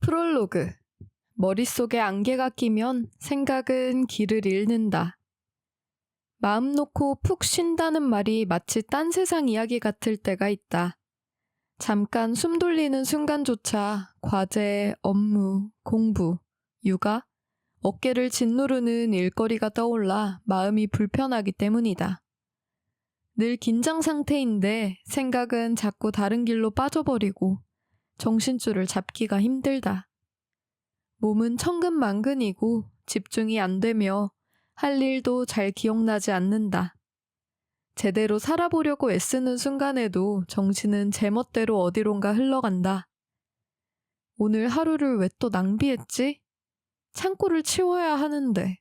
프롤로그. 머릿속에 안개가 끼면 생각은 길을 잃는다. 마음 놓고 푹 쉰다는 말이 마치 딴 세상 이야기 같을 때가 있다. 잠깐 숨 돌리는 순간조차 과제, 업무, 공부, 육아, 어깨를 짓누르는 일거리가 떠올라 마음이 불편하기 때문이다. 늘 긴장 상태인데 생각은 자꾸 다른 길로 빠져버리고 정신줄을 잡기가 힘들다. 몸은 천근만근이고 집중이 안 되며 할 일도 잘 기억나지 않는다. 제대로 살아보려고 애쓰는 순간에도 정신은 제멋대로 어디론가 흘러간다. 오늘 하루를 왜 또 낭비했지? 창고를 치워야 하는데,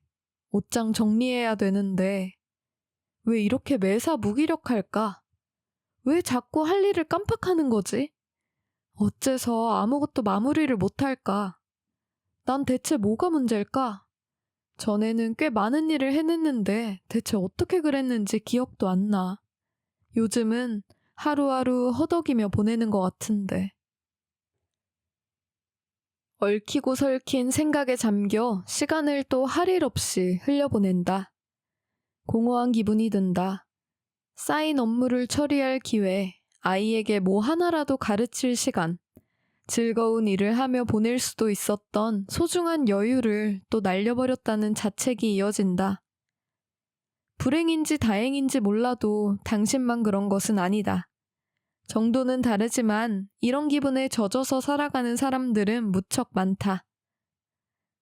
옷장 정리해야 되는데, 왜 이렇게 매사 무기력할까? 왜 자꾸 할 일을 깜빡하는 거지? 어째서 아무것도 마무리를 못할까? 난 대체 뭐가 문제일까? 전에는 꽤 많은 일을 해냈는데 대체 어떻게 그랬는지 기억도 안 나. 요즘은 하루하루 허덕이며 보내는 것 같은데. 얽히고 설킨 생각에 잠겨 시간을 또 할 일 없이 흘려보낸다. 공허한 기분이 든다. 쌓인 업무를 처리할 기회, 아이에게 뭐 하나라도 가르칠 시간, 즐거운 일을 하며 보낼 수도 있었던 소중한 여유를 또 날려버렸다는 자책이 이어진다. 불행인지 다행인지 몰라도 당신만 그런 것은 아니다. 정도는 다르지만 이런 기분에 젖어서 살아가는 사람들은 무척 많다.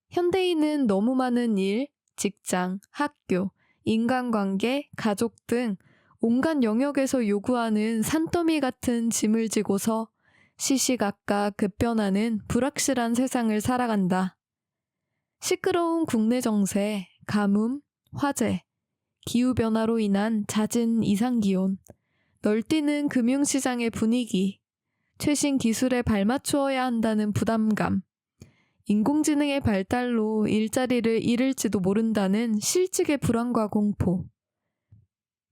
현대인은 너무 많은 일, 직장, 학교, 인간관계, 가족 등 온갖 영역에서 요구하는 산더미 같은 짐을 지고서 시시각각 급변하는 불확실한 세상을 살아간다. 시끄러운 국내 정세, 가뭄, 화재, 기후변화로 인한 잦은 이상기온, 널뛰는 금융시장의 분위기, 최신 기술에 발맞추어야 한다는 부담감, 인공지능의 발달로 일자리를 잃을지도 모른다는 실직의 불안과 공포,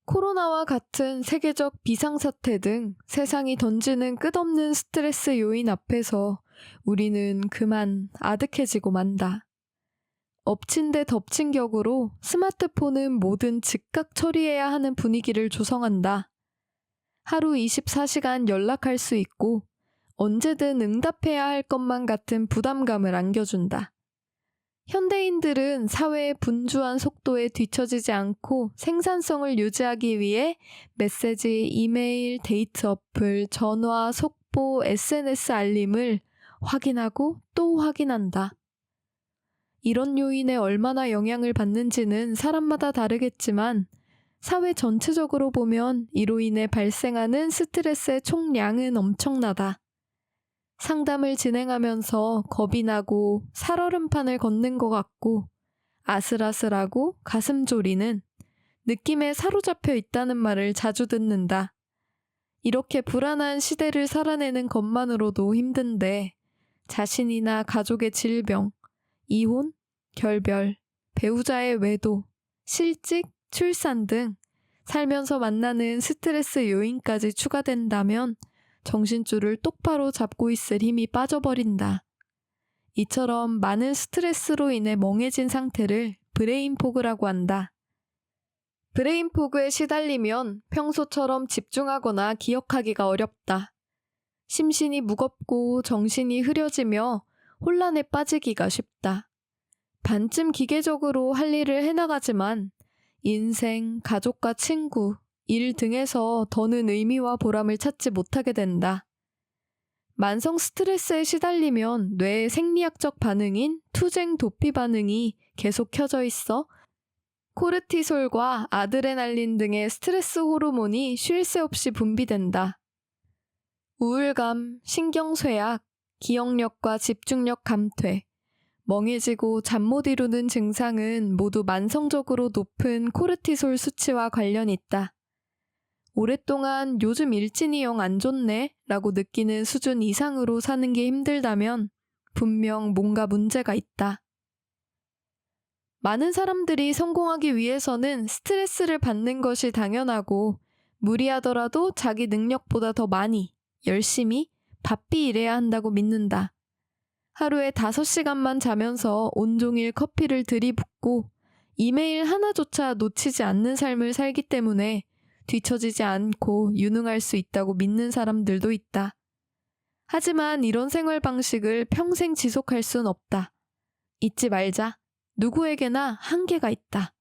코로나와 같은 세계적 비상사태 등 세상이 던지는 끝없는 스트레스 요인 앞에서 우리는 그만 아득해지고 만다. 엎친 데 덮친 격으로 스마트폰은 뭐든 즉각 처리해야 하는 분위기를 조성한다. 하루 24시간 연락할 수 있고 언제든 응답해야 할 것만 같은 부담감을 안겨준다. 현대인들은 사회의 분주한 속도에 뒤처지지 않고 생산성을 유지하기 위해 메시지, 이메일, 데이트 어플, 전화, 속보, SNS 알림을 확인하고 또 확인한다. 이런 요인에 얼마나 영향을 받는지는 사람마다 다르겠지만 사회 전체적으로 보면 이로 인해 발생하는 스트레스의 총량은 엄청나다. 상담을 진행하면서 겁이 나고 살얼음판을 걷는 것 같고 아슬아슬하고 가슴 졸이는 느낌에 사로잡혀 있다는 말을 자주 듣는다. 이렇게 불안한 시대를 살아내는 것만으로도 힘든데 자신이나 가족의 질병, 이혼, 결별, 배우자의 외도, 실직, 출산 등 살면서 만나는 스트레스 요인까지 추가된다면 정신줄을 똑바로 잡고 있을 힘이 빠져버린다. 이처럼 많은 스트레스로 인해 멍해진 상태를 브레인 포그라고 한다. 브레인 포그에 시달리면 평소처럼 집중하거나 기억하기가 어렵다. 심신이 무겁고 정신이 흐려지며 혼란에 빠지기가 쉽다. 반쯤 기계적으로 할 일을 해나가지만 인생, 가족과 친구, 일 등에서 더는 의미와 보람을 찾지 못하게 된다. 만성 스트레스에 시달리면 뇌의 생리학적 반응인 투쟁 도피 반응이 계속 켜져 있어 코르티솔과 아드레날린 등의 스트레스 호르몬이 쉴 새 없이 분비된다. 우울감, 신경쇠약, 기억력과 집중력 감퇴, 멍해지고 잠 못 이루는 증상은 모두 만성적으로 높은 코르티솔 수치와 관련이 있다. 오랫동안 요즘 일진이 영 안 좋네 라고 느끼는 수준 이상으로 사는 게 힘들다면 분명 뭔가 문제가 있다. 많은 사람들이 성공하기 위해서는 스트레스를 받는 것이 당연하고 무리하더라도 자기 능력보다 더 많이, 열심히, 바삐 일해야 한다고 믿는다. 하루에 5시간만 자면서 온종일 커피를 들이붓고 이메일 하나조차 놓치지 않는 삶을 살기 때문에 뒤처지지 않고 유능할 수 있다고 믿는 사람들도 있다. 하지만 이런 생활 방식을 평생 지속할 순 없다. 잊지 말자. 누구에게나 한계가 있다.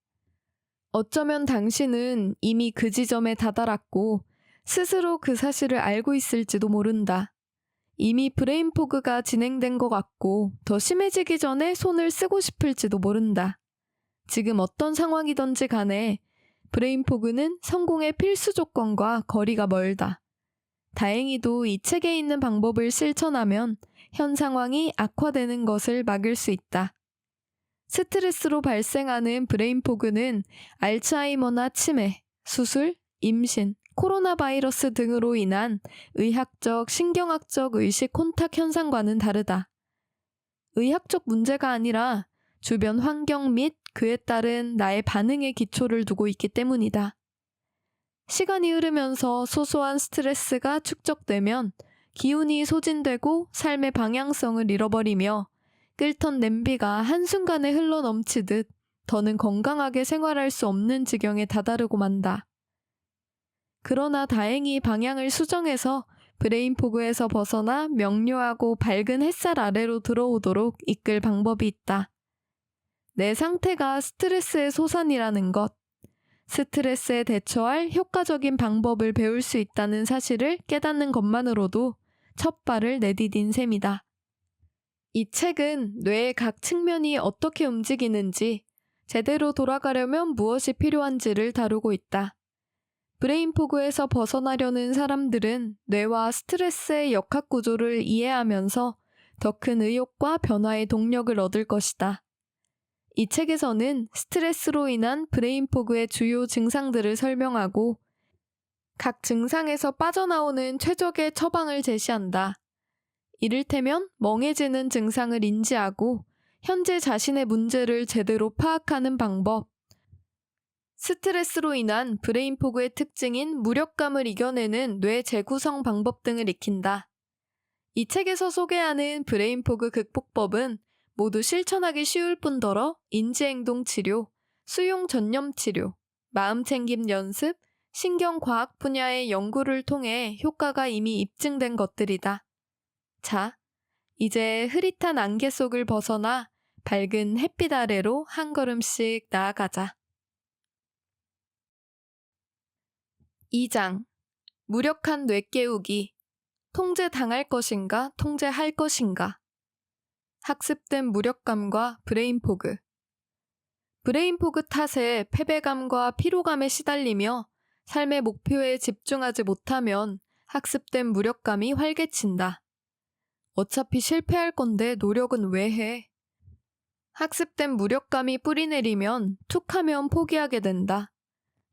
어쩌면 당신은 이미 그 지점에 다다랐고 스스로 그 사실을 알고 있을지도 모른다. 이미 브레인 포그가 진행된 것 같고 더 심해지기 전에 손을 쓰고 싶을지도 모른다. 지금 어떤 상황이든지 간에 브레인 포그는 성공의 필수 조건과 거리가 멀다. 다행히도 이 책에 있는 방법을 실천하면 현 상황이 악화되는 것을 막을 수 있다. 스트레스로 발생하는 브레인 포그는 알츠하이머나 치매, 수술, 임신, 코로나 바이러스 등으로 인한 의학적, 신경학적 의식 혼탁 현상과는 다르다. 의학적 문제가 아니라 주변 환경 및 그에 따른 나의 반응에 기초를 두고 있기 때문이다. 시간이 흐르면서 소소한 스트레스가 축적되면 기운이 소진되고 삶의 방향성을 잃어버리며 끓던 냄비가 한순간에 흘러넘치듯 더는 건강하게 생활할 수 없는 지경에 다다르고 만다. 그러나 다행히 방향을 수정해서 브레인 포그에서 벗어나 명료하고 밝은 햇살 아래로 들어오도록 이끌 방법이 있다. 내 상태가 스트레스의 소산이라는 것, 스트레스에 대처할 효과적인 방법을 배울 수 있다는 사실을 깨닫는 것만으로도 첫 발을 내디딘 셈이다. 이 책은 뇌의 각 측면이 어떻게 움직이는지, 제대로 돌아가려면 무엇이 필요한지를 다루고 있다. 브레인 포그에서 벗어나려는 사람들은 뇌와 스트레스의 역학 구조를 이해하면서 더 큰 의욕과 변화의 동력을 얻을 것이다. 이 책에서는 스트레스로 인한 브레인 포그의 주요 증상들을 설명하고 각 증상에서 빠져나오는 최적의 처방을 제시한다. 이를테면 멍해지는 증상을 인지하고 현재 자신의 문제를 제대로 파악하는 방법, 스트레스로 인한 브레인 포그의 특징인 무력감을 이겨내는 뇌 재구성 방법 등을 익힌다. 이 책에서 소개하는 브레인 포그 극복법은 모두 실천하기 쉬울 뿐더러 인지행동 치료, 수용 전념 치료, 마음 챙김 연습, 신경과학 분야의 연구를 통해 효과가 이미 입증된 것들이다. 자, 이제 흐릿한 안개 속을 벗어나 밝은 햇빛 아래로 한 걸음씩 나아가자. 2장. 무력한 뇌 깨우기. 통제당할 것인가, 통제할 것인가. 학습된 무력감과 브레인 포그. 브레인 포그 탓에 패배감과 피로감에 시달리며 삶의 목표에 집중하지 못하면 학습된 무력감이 활개친다. 어차피 실패할 건데 노력은 왜 해? 학습된 무력감이 뿌리내리면 툭하면 포기하게 된다.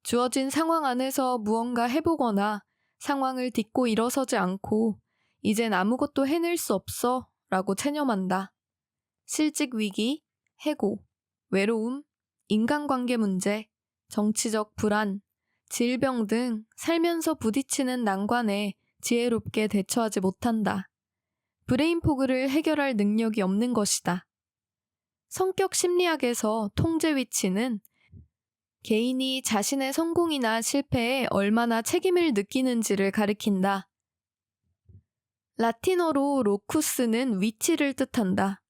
주어진 상황 안에서 무언가 해보거나 상황을 딛고 일어서지 않고 이젠 아무것도 해낼 수 없어 라고 체념한다. 실직 위기, 해고, 외로움, 인간관계 문제, 정치적 불안, 질병 등 살면서 부딪히는 난관에 지혜롭게 대처하지 못한다. 브레인 포그를 해결할 능력이 없는 것이다. 성격 심리학에서 통제 위치는 개인이 자신의 성공이나 실패에 얼마나 책임을 느끼는지를 가리킨다. 라틴어로 로쿠스는 위치를 뜻한다.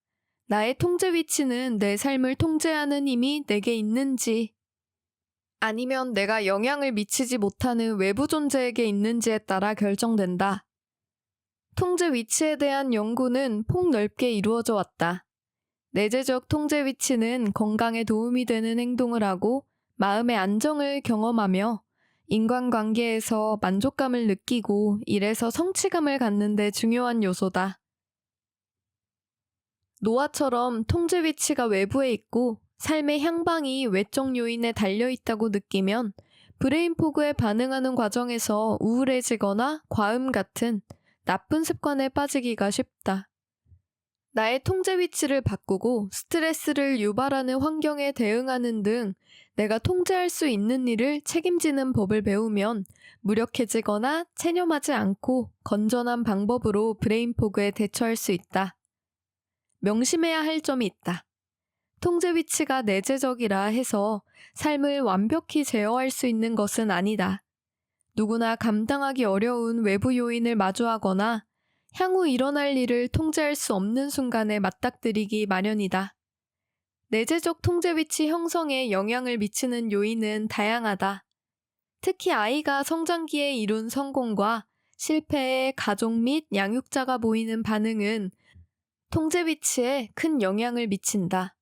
나의 통제 위치는 내 삶을 통제하는 힘이 내게 있는지 아니면 내가 영향을 미치지 못하는 외부 존재에게 있는지에 따라 결정된다. 통제 위치에 대한 연구는 폭넓게 이루어져 왔다. 내재적 통제 위치는 건강에 도움이 되는 행동을 하고 마음의 안정을 경험하며 인간관계에서 만족감을 느끼고 일에서 성취감을 갖는 데 중요한 요소다. 노아처럼 통제 위치가 외부에 있고 삶의 향방이 외적 요인에 달려있다고 느끼면 브레인 포그에 반응하는 과정에서 우울해지거나 과음 같은 나쁜 습관에 빠지기가 쉽다. 나의 통제 위치를 바꾸고 스트레스를 유발하는 환경에 대응하는 등 내가 통제할 수 있는 일을 책임지는 법을 배우면 무력해지거나 체념하지 않고 건전한 방법으로 브레인 포그에 대처할 수 있다. 명심해야 할 점이 있다. 통제 위치가 내재적이라 해서 삶을 완벽히 제어할 수 있는 것은 아니다. 누구나 감당하기 어려운 외부 요인을 마주하거나 향후 일어날 일을 통제할 수 없는 순간에 맞닥뜨리기 마련이다. 내재적 통제 위치 형성에 영향을 미치는 요인은 다양하다. 특히 아이가 성장기에 이룬 성공과 실패에 가족 및 양육자가 보이는 반응은 통제 위치에 큰 영향을 미친다.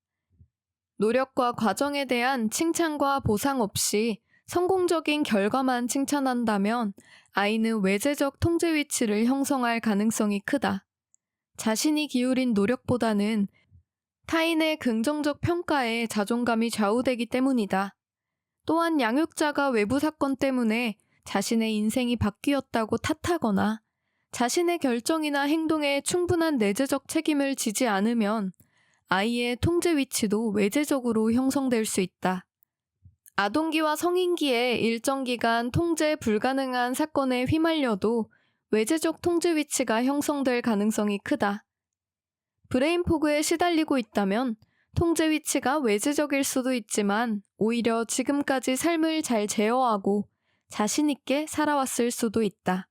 노력과 과정에 대한 칭찬과 보상 없이 성공적인 결과만 칭찬한다면 아이는 외재적 통제 위치를 형성할 가능성이 크다. 자신이 기울인 노력보다는 타인의 긍정적 평가에 자존감이 좌우되기 때문이다. 또한 양육자가 외부 사건 때문에 자신의 인생이 바뀌었다고 탓하거나 자신의 결정이나 행동에 충분한 내재적 책임을 지지 않으면 아이의 통제 위치도 외재적으로 형성될 수 있다. 아동기와 성인기에 일정 기간 통제 불가능한 사건에 휘말려도 외재적 통제 위치가 형성될 가능성이 크다. 브레인 포그에 시달리고 있다면 통제 위치가 외재적일 수도 있지만 오히려 지금까지 삶을 잘 제어하고 자신 있게 살아왔을 수도 있다.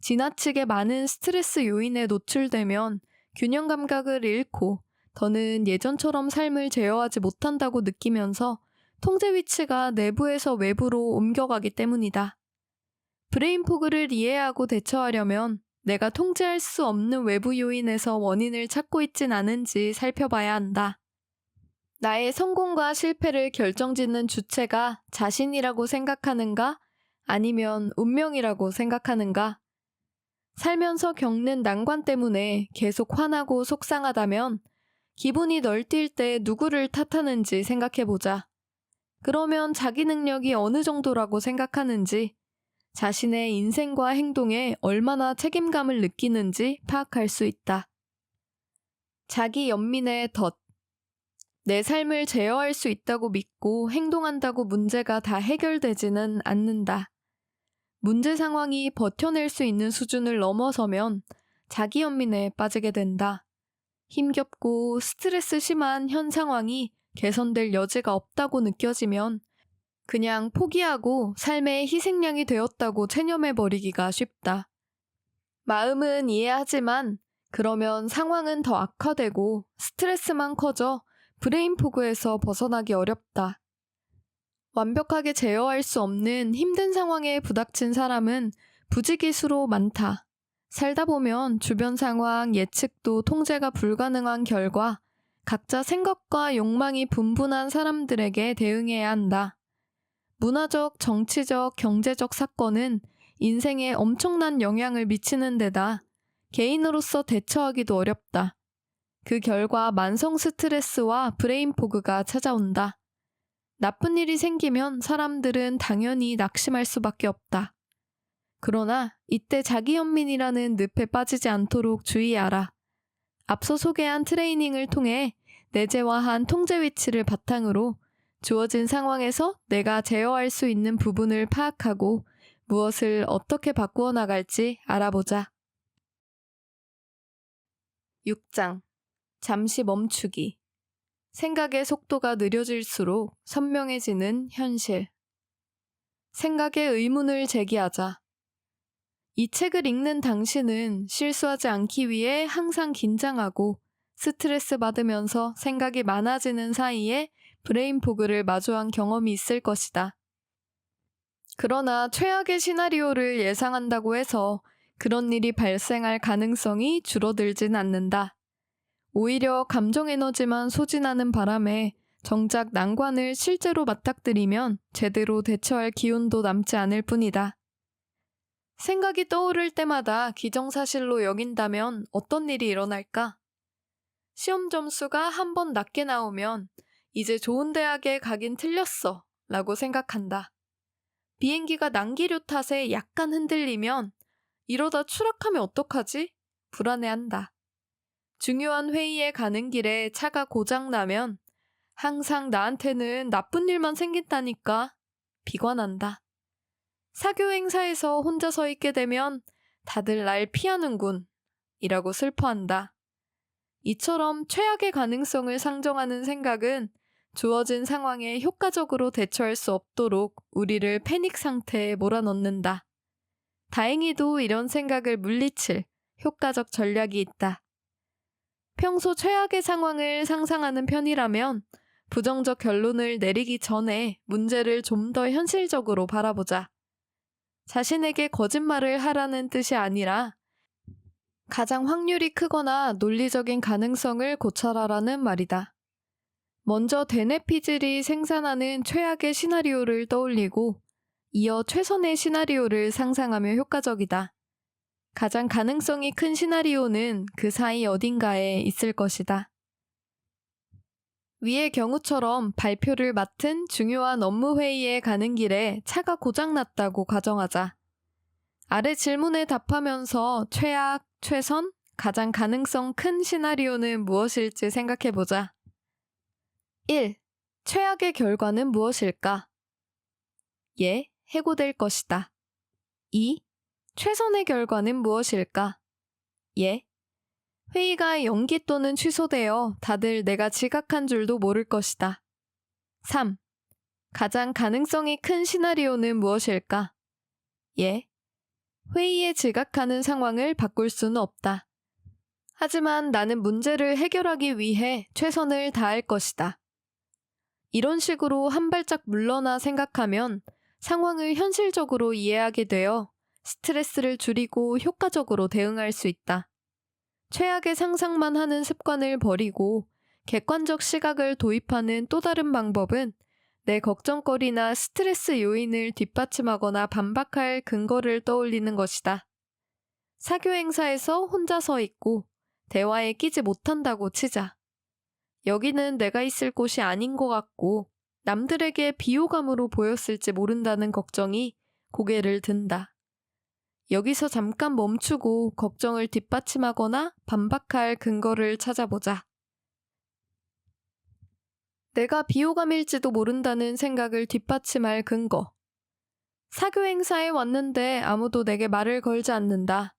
지나치게 많은 스트레스 요인에 노출되면 균형 감각을 잃고 더는 예전처럼 삶을 제어하지 못한다고 느끼면서 통제 위치가 내부에서 외부로 옮겨가기 때문이다. 브레인 포그를 이해하고 대처하려면 내가 통제할 수 없는 외부 요인에서 원인을 찾고 있진 않은지 살펴봐야 한다. 나의 성공과 실패를 결정짓는 주체가 자신이라고 생각하는가? 아니면 운명이라고 생각하는가? 살면서 겪는 난관 때문에 계속 화나고 속상하다면 기분이 널뛸 때 누구를 탓하는지 생각해보자. 그러면 자기 능력이 어느 정도라고 생각하는지, 자신의 인생과 행동에 얼마나 책임감을 느끼는지 파악할 수 있다. 자기 연민의 덫. 내 삶을 제어할 수 있다고 믿고 행동한다고 문제가 다 해결되지는 않는다. 문제 상황이 버텨낼 수 있는 수준을 넘어서면 자기 연민에 빠지게 된다. 힘겹고 스트레스 심한 현 상황이 개선될 여지가 없다고 느껴지면 그냥 포기하고 삶의 희생양이 되었다고 체념해버리기가 쉽다. 마음은 이해하지만 그러면 상황은 더 악화되고 스트레스만 커져 브레인 포그에서 벗어나기 어렵다. 완벽하게 제어할 수 없는 힘든 상황에 부닥친 사람은 부지기수로 많다. 살다 보면 주변 상황, 예측도 통제가 불가능한 결과 각자 생각과 욕망이 분분한 사람들에게 대응해야 한다. 문화적, 정치적, 경제적 사건은 인생에 엄청난 영향을 미치는 데다 개인으로서 대처하기도 어렵다. 그 결과 만성 스트레스와 브레인 포그가 찾아온다. 나쁜 일이 생기면 사람들은 당연히 낙심할 수밖에 없다. 그러나 이때 자기연민이라는 늪에 빠지지 않도록 주의하라. 앞서 소개한 트레이닝을 통해 내재화한 통제 위치를 바탕으로 주어진 상황에서 내가 제어할 수 있는 부분을 파악하고 무엇을 어떻게 바꾸어 나갈지 알아보자. 6장. 잠시 멈추기. 생각의 속도가 느려질수록 선명해지는 현실. 생각에 의문을 제기하자. 이 책을 읽는 당신은 실수하지 않기 위해 항상 긴장하고 스트레스 받으면서 생각이 많아지는 사이에 브레인 포그를 마주한 경험이 있을 것이다. 그러나 최악의 시나리오를 예상한다고 해서 그런 일이 발생할 가능성이 줄어들진 않는다. 오히려 감정 에너지만 소진하는 바람에 정작 난관을 실제로 맞닥뜨리면 제대로 대처할 기운도 남지 않을 뿐이다. 생각이 떠오를 때마다 기정사실로 여긴다면 어떤 일이 일어날까? 시험 점수가 한 번 낮게 나오면 이제 좋은 대학에 가긴 틀렸어 라고 생각한다. 비행기가 난기류 탓에 약간 흔들리면 이러다 추락하면 어떡하지? 불안해한다. 중요한 회의에 가는 길에 차가 고장나면 항상 나한테는 나쁜 일만 생긴다니까 비관한다. 사교 행사에서 혼자 서 있게 되면 다들 날 피하는군 이라고 슬퍼한다. 이처럼 최악의 가능성을 상정하는 생각은 주어진 상황에 효과적으로 대처할 수 없도록 우리를 패닉 상태에 몰아넣는다. 다행히도 이런 생각을 물리칠 효과적 전략이 있다. 평소 최악의 상황을 상상하는 편이라면 부정적 결론을 내리기 전에 문제를 좀 더 현실적으로 바라보자. 자신에게 거짓말을 하라는 뜻이 아니라 가장 확률이 크거나 논리적인 가능성을 고찰하라는 말이다. 먼저 데네피즐이 생산하는 최악의 시나리오를 떠올리고 이어 최선의 시나리오를 상상하며 효과적이다. 가장 가능성이 큰 시나리오는 그 사이 어딘가에 있을 것이다. 위의 경우처럼 발표를 맡은 중요한 업무 회의에 가는 길에 차가 고장났다고 가정하자. 아래 질문에 답하면서 최악, 최선, 가장 가능성 큰 시나리오는 무엇일지 생각해보자. 1. 최악의 결과는 무엇일까? 예, 해고될 것이다. 2. 최선의 결과는 무엇일까? 예, 회의가 연기 또는 취소되어 다들 내가 지각한 줄도 모를 것이다. 3. 가장 가능성이 큰 시나리오는 무엇일까? 예, 회의에 지각하는 상황을 바꿀 수는 없다. 하지만 나는 문제를 해결하기 위해 최선을 다할 것이다. 이런 식으로 한 발짝 물러나 생각하면 상황을 현실적으로 이해하게 되어 스트레스를 줄이고 효과적으로 대응할 수 있다. 최악의 상상만 하는 습관을 버리고 객관적 시각을 도입하는 또 다른 방법은 내 걱정거리나 스트레스 요인을 뒷받침하거나 반박할 근거를 떠올리는 것이다. 사교 행사에서 혼자 서 있고 대화에 끼지 못한다고 치자. 여기는 내가 있을 곳이 아닌 것 같고 남들에게 비호감으로 보였을지 모른다는 걱정이 고개를 든다. 여기서 잠깐 멈추고 걱정을 뒷받침하거나 반박할 근거를 찾아보자. 내가 비호감일지도 모른다는 생각을 뒷받침할 근거. 사교 행사에 왔는데 아무도 내게 말을 걸지 않는다.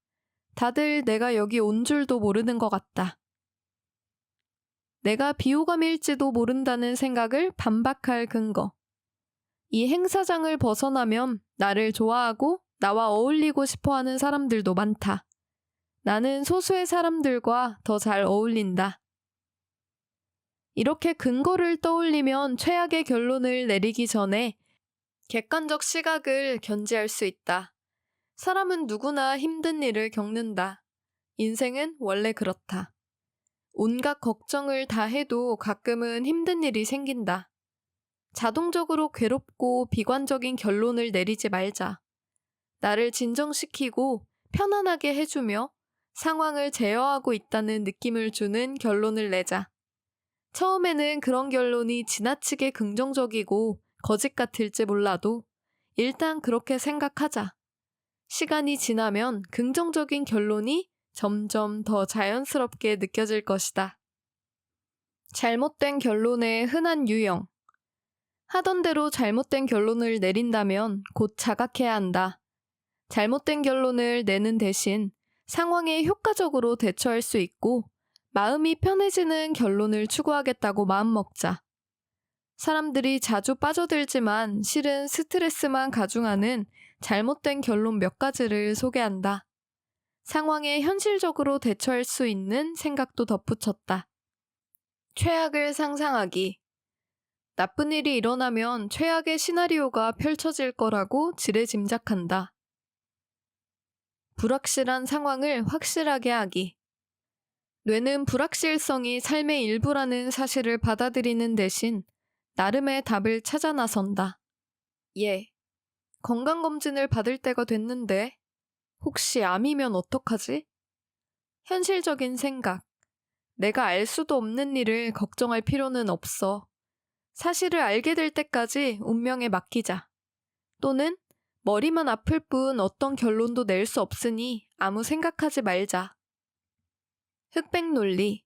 다들 내가 여기 온 줄도 모르는 것 같다. 내가 비호감일지도 모른다는 생각을 반박할 근거. 이 행사장을 벗어나면 나를 좋아하고 나와 어울리고 싶어하는 사람들도 많다. 나는 소수의 사람들과 더 잘 어울린다. 이렇게 근거를 떠올리면 최악의 결론을 내리기 전에 객관적 시각을 견지할 수 있다. 사람은 누구나 힘든 일을 겪는다. 인생은 원래 그렇다. 온갖 걱정을 다 해도 가끔은 힘든 일이 생긴다. 자동적으로 괴롭고 비관적인 결론을 내리지 말자. 나를 진정시키고 편안하게 해주며 상황을 제어하고 있다는 느낌을 주는 결론을 내자. 처음에는 그런 결론이 지나치게 긍정적이고 거짓 같을지 몰라도 일단 그렇게 생각하자. 시간이 지나면 긍정적인 결론이 점점 더 자연스럽게 느껴질 것이다. 잘못된 결론의 흔한 유형. 하던 대로 잘못된 결론을 내린다면 곧 자각해야 한다. 잘못된 결론을 내는 대신 상황에 효과적으로 대처할 수 있고 마음이 편해지는 결론을 추구하겠다고 마음먹자. 사람들이 자주 빠져들지만 실은 스트레스만 가중하는 잘못된 결론 몇 가지를 소개한다. 상황에 현실적으로 대처할 수 있는 생각도 덧붙였다. 최악을 상상하기. 나쁜 일이 일어나면 최악의 시나리오가 펼쳐질 거라고 지레짐작한다. 불확실한 상황을 확실하게 하기. 뇌는 불확실성이 삶의 일부라는 사실을 받아들이는 대신 나름의 답을 찾아 나선다. 예, 건강검진을 받을 때가 됐는데 혹시 암이면 어떡하지? 현실적인 생각. 내가 알 수도 없는 일을 걱정할 필요는 없어. 사실을 알게 될 때까지 운명에 맡기자. 또는 머리만 아플 뿐 어떤 결론도 낼 수 없으니 아무 생각하지 말자. 흑백 논리.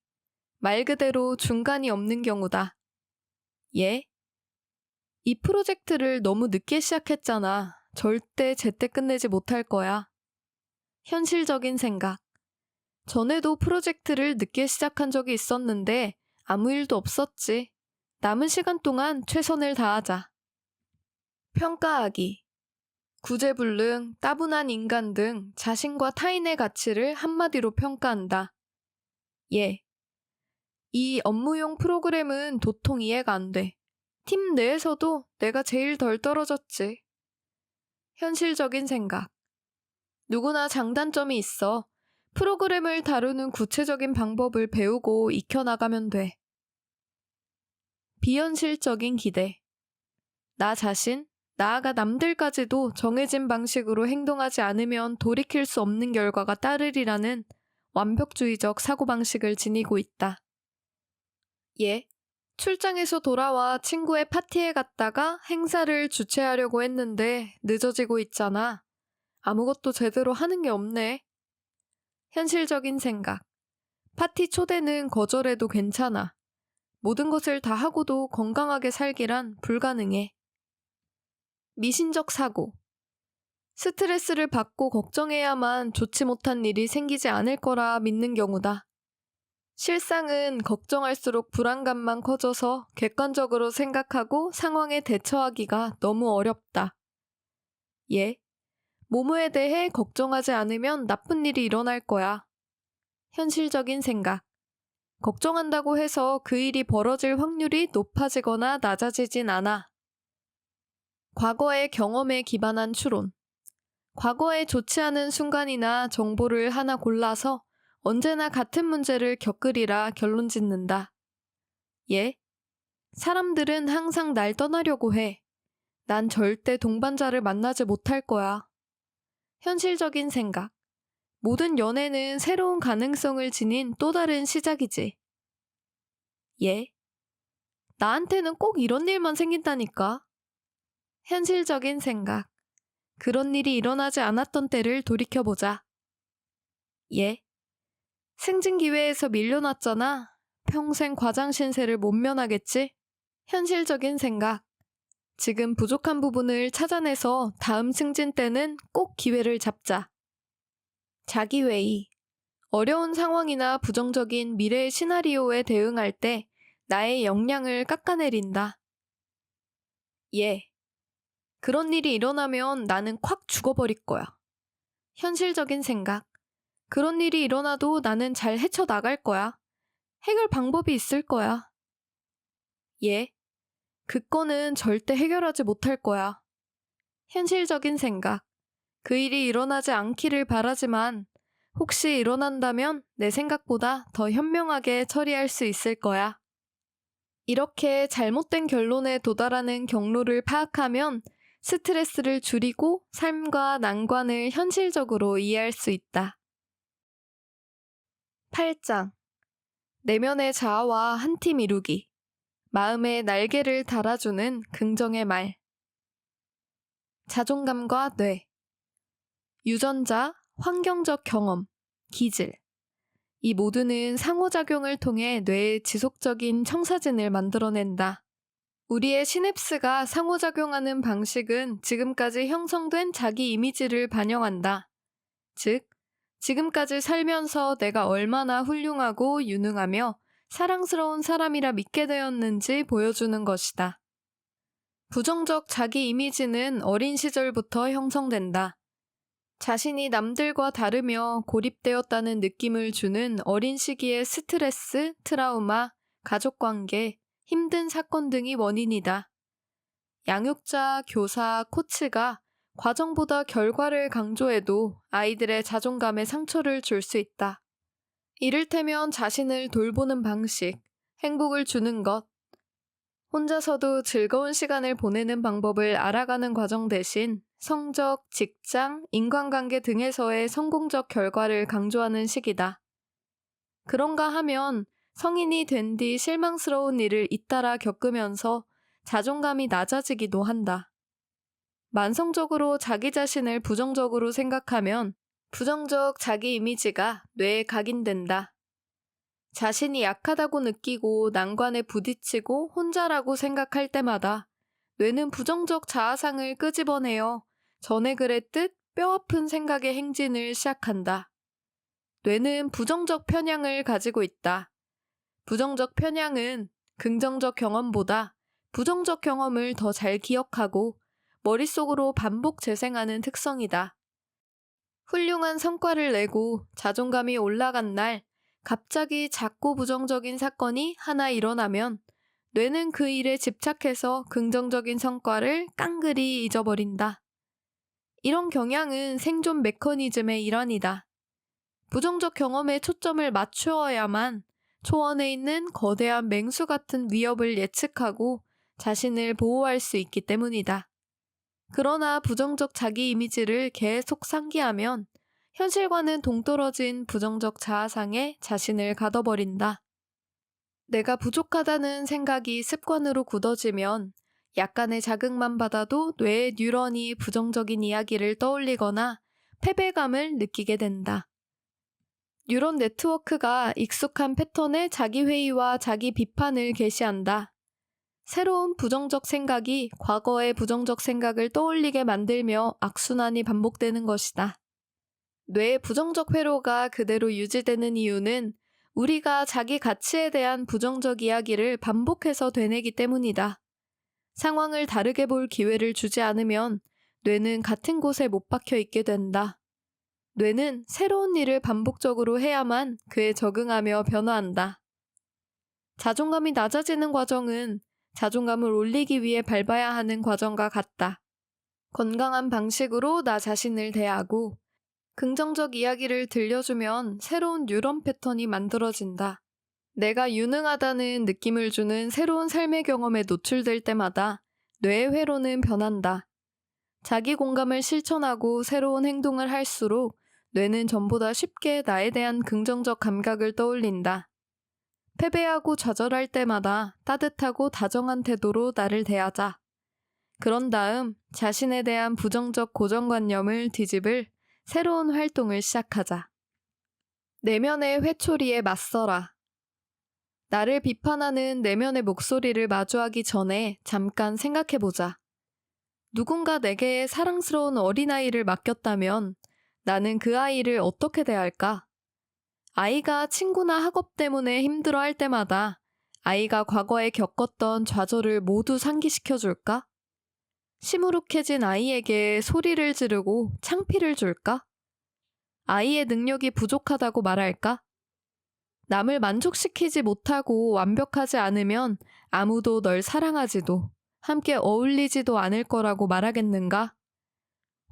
말 그대로 중간이 없는 경우다. 예? 이 프로젝트를 너무 늦게 시작했잖아. 절대 제때 끝내지 못할 거야. 현실적인 생각. 전에도 프로젝트를 늦게 시작한 적이 있었는데 아무 일도 없었지. 남은 시간 동안 최선을 다하자. 평가하기. 구제불능, 따분한 인간 등 자신과 타인의 가치를 한마디로 평가한다. 예. 이 업무용 프로그램은 도통 이해가 안 돼. 팀 내에서도 내가 제일 덜 떨어졌지. 현실적인 생각. 누구나 장단점이 있어. 프로그램을 다루는 구체적인 방법을 배우고 익혀나가면 돼. 비현실적인 기대. 나 자신, 나아가 남들까지도 정해진 방식으로 행동하지 않으면 돌이킬 수 없는 결과가 따르리라는 완벽주의적 사고방식을 지니고 있다. 예. 출장에서 돌아와 친구의 파티에 갔다가 행사를 주최하려고 했는데 늦어지고 있잖아. 아무것도 제대로 하는 게 없네. 현실적인 생각. 파티 초대는 거절해도 괜찮아. 모든 것을 다 하고도 건강하게 살기란 불가능해. 미신적 사고. 스트레스를 받고 걱정해야만 좋지 못한 일이 생기지 않을 거라 믿는 경우다. 실상은 걱정할수록 불안감만 커져서 객관적으로 생각하고 상황에 대처하기가 너무 어렵다. 예. 모모에 대해 걱정하지 않으면 나쁜 일이 일어날 거야. 현실적인 생각. 걱정한다고 해서 그 일이 벌어질 확률이 높아지거나 낮아지진 않아. 과거의 경험에 기반한 추론. 과거에 좋지 않은 순간이나 정보를 하나 골라서 언제나 같은 문제를 겪으리라 결론 짓는다. 예? 사람들은 항상 날 떠나려고 해. 난 절대 동반자를 만나지 못할 거야. 현실적인 생각. 모든 연애는 새로운 가능성을 지닌 또 다른 시작이지. 예? 나한테는 꼭 이런 일만 생긴다니까. 현실적인 생각. 그런 일이 일어나지 않았던 때를 돌이켜보자. 예? 승진 기회에서 밀려났잖아. 평생 과장 신세를 못 면하겠지? 현실적인 생각. 지금 부족한 부분을 찾아내서 다음 승진 때는 꼭 기회를 잡자. 자기회의. 어려운 상황이나 부정적인 미래의 시나리오에 대응할 때 나의 역량을 깎아내린다. 예. 그런 일이 일어나면 나는 콱 죽어버릴 거야. 현실적인 생각. 그런 일이 일어나도 나는 잘 헤쳐나갈 거야. 해결 방법이 있을 거야. 예. 그 건은 절대 해결하지 못할 거야. 현실적인 생각. 그 일이 일어나지 않기를 바라지만 혹시 일어난다면 내 생각보다 더 현명하게 처리할 수 있을 거야. 이렇게 잘못된 결론에 도달하는 경로를 파악하면 스트레스를 줄이고 삶과 난관을 현실적으로 이해할 수 있다. 8장. 내면의 자아와 한 팀 이루기. 마음의 날개를 달아주는 긍정의 말. 자존감과 뇌. 유전자, 환경적 경험, 기질. 이 모두는 상호작용을 통해 뇌의 지속적인 청사진을 만들어낸다. 우리의 시냅스가 상호작용하는 방식은 지금까지 형성된 자기 이미지를 반영한다. 즉, 지금까지 살면서 내가 얼마나 훌륭하고 유능하며 사랑스러운 사람이라 믿게 되었는지 보여주는 것이다. 부정적 자기 이미지는 어린 시절부터 형성된다. 자신이 남들과 다르며 고립되었다는 느낌을 주는 어린 시기의 스트레스, 트라우마, 가족관계, 힘든 사건 등이 원인이다. 양육자, 교사, 코치가 과정보다 결과를 강조해도 아이들의 자존감에 상처를 줄 수 있다. 이를테면 자신을 돌보는 방식, 행복을 주는 것, 혼자서도 즐거운 시간을 보내는 방법을 알아가는 과정 대신 성적, 직장, 인간관계 등에서의 성공적 결과를 강조하는 시기다. 그런가 하면 성인이 된 뒤 실망스러운 일을 잇따라 겪으면서 자존감이 낮아지기도 한다. 만성적으로 자기 자신을 부정적으로 생각하면 부정적 자기 이미지가 뇌에 각인된다. 자신이 약하다고 느끼고 난관에 부딪히고 혼자라고 생각할 때마다 뇌는 부정적 자아상을 끄집어내어 전에 그랬듯 뼈아픈 생각의 행진을 시작한다. 뇌는 부정적 편향을 가지고 있다. 부정적 편향은 긍정적 경험보다 부정적 경험을 더 잘 기억하고 머릿속으로 반복 재생하는 특성이다. 훌륭한 성과를 내고 자존감이 올라간 날 갑자기 작고 부정적인 사건이 하나 일어나면 뇌는 그 일에 집착해서 긍정적인 성과를 깡그리 잊어버린다. 이런 경향은 생존 메커니즘의 일환이다. 부정적 경험에 초점을 맞추어야만 초원에 있는 거대한 맹수 같은 위협을 예측하고 자신을 보호할 수 있기 때문이다. 그러나 부정적 자기 이미지를 계속 상기하면 현실과는 동떨어진 부정적 자아상에 자신을 가둬버린다. 내가 부족하다는 생각이 습관으로 굳어지면 약간의 자극만 받아도 뇌의 뉴런이 부정적인 이야기를 떠올리거나 패배감을 느끼게 된다. 뉴런 네트워크가 익숙한 패턴의 자기 회의와 자기 비판을 게시한다. 새로운 부정적 생각이 과거의 부정적 생각을 떠올리게 만들며 악순환이 반복되는 것이다. 뇌의 부정적 회로가 그대로 유지되는 이유는 우리가 자기 가치에 대한 부정적 이야기를 반복해서 되뇌기 때문이다. 상황을 다르게 볼 기회를 주지 않으면 뇌는 같은 곳에 못 박혀 있게 된다. 뇌는 새로운 일을 반복적으로 해야만 그에 적응하며 변화한다. 자존감이 낮아지는 과정은 자존감을 올리기 위해 밟아야 하는 과정과 같다. 건강한 방식으로 나 자신을 대하고 긍정적 이야기를 들려주면 새로운 뉴런 패턴이 만들어진다. 내가 유능하다는 느낌을 주는 새로운 삶의 경험에 노출될 때마다 뇌의 회로는 변한다. 자기 공감을 실천하고 새로운 행동을 할수록 뇌는 전보다 쉽게 나에 대한 긍정적 감각을 떠올린다. 패배하고 좌절할 때마다 따뜻하고 다정한 태도로 나를 대하자. 그런 다음 자신에 대한 부정적 고정관념을 뒤집을 새로운 활동을 시작하자. 내면의 회초리에 맞서라. 나를 비판하는 내면의 목소리를 마주하기 전에 잠깐 생각해보자. 누군가 내게 사랑스러운 어린아이를 맡겼다면 나는 그 아이를 어떻게 대할까? 아이가 친구나 학업 때문에 힘들어할 때마다 아이가 과거에 겪었던 좌절을 모두 상기시켜줄까? 시무룩해진 아이에게 소리를 지르고 창피를 줄까? 아이의 능력이 부족하다고 말할까? 남을 만족시키지 못하고 완벽하지 않으면 아무도 널 사랑하지도 함께 어울리지도 않을 거라고 말하겠는가?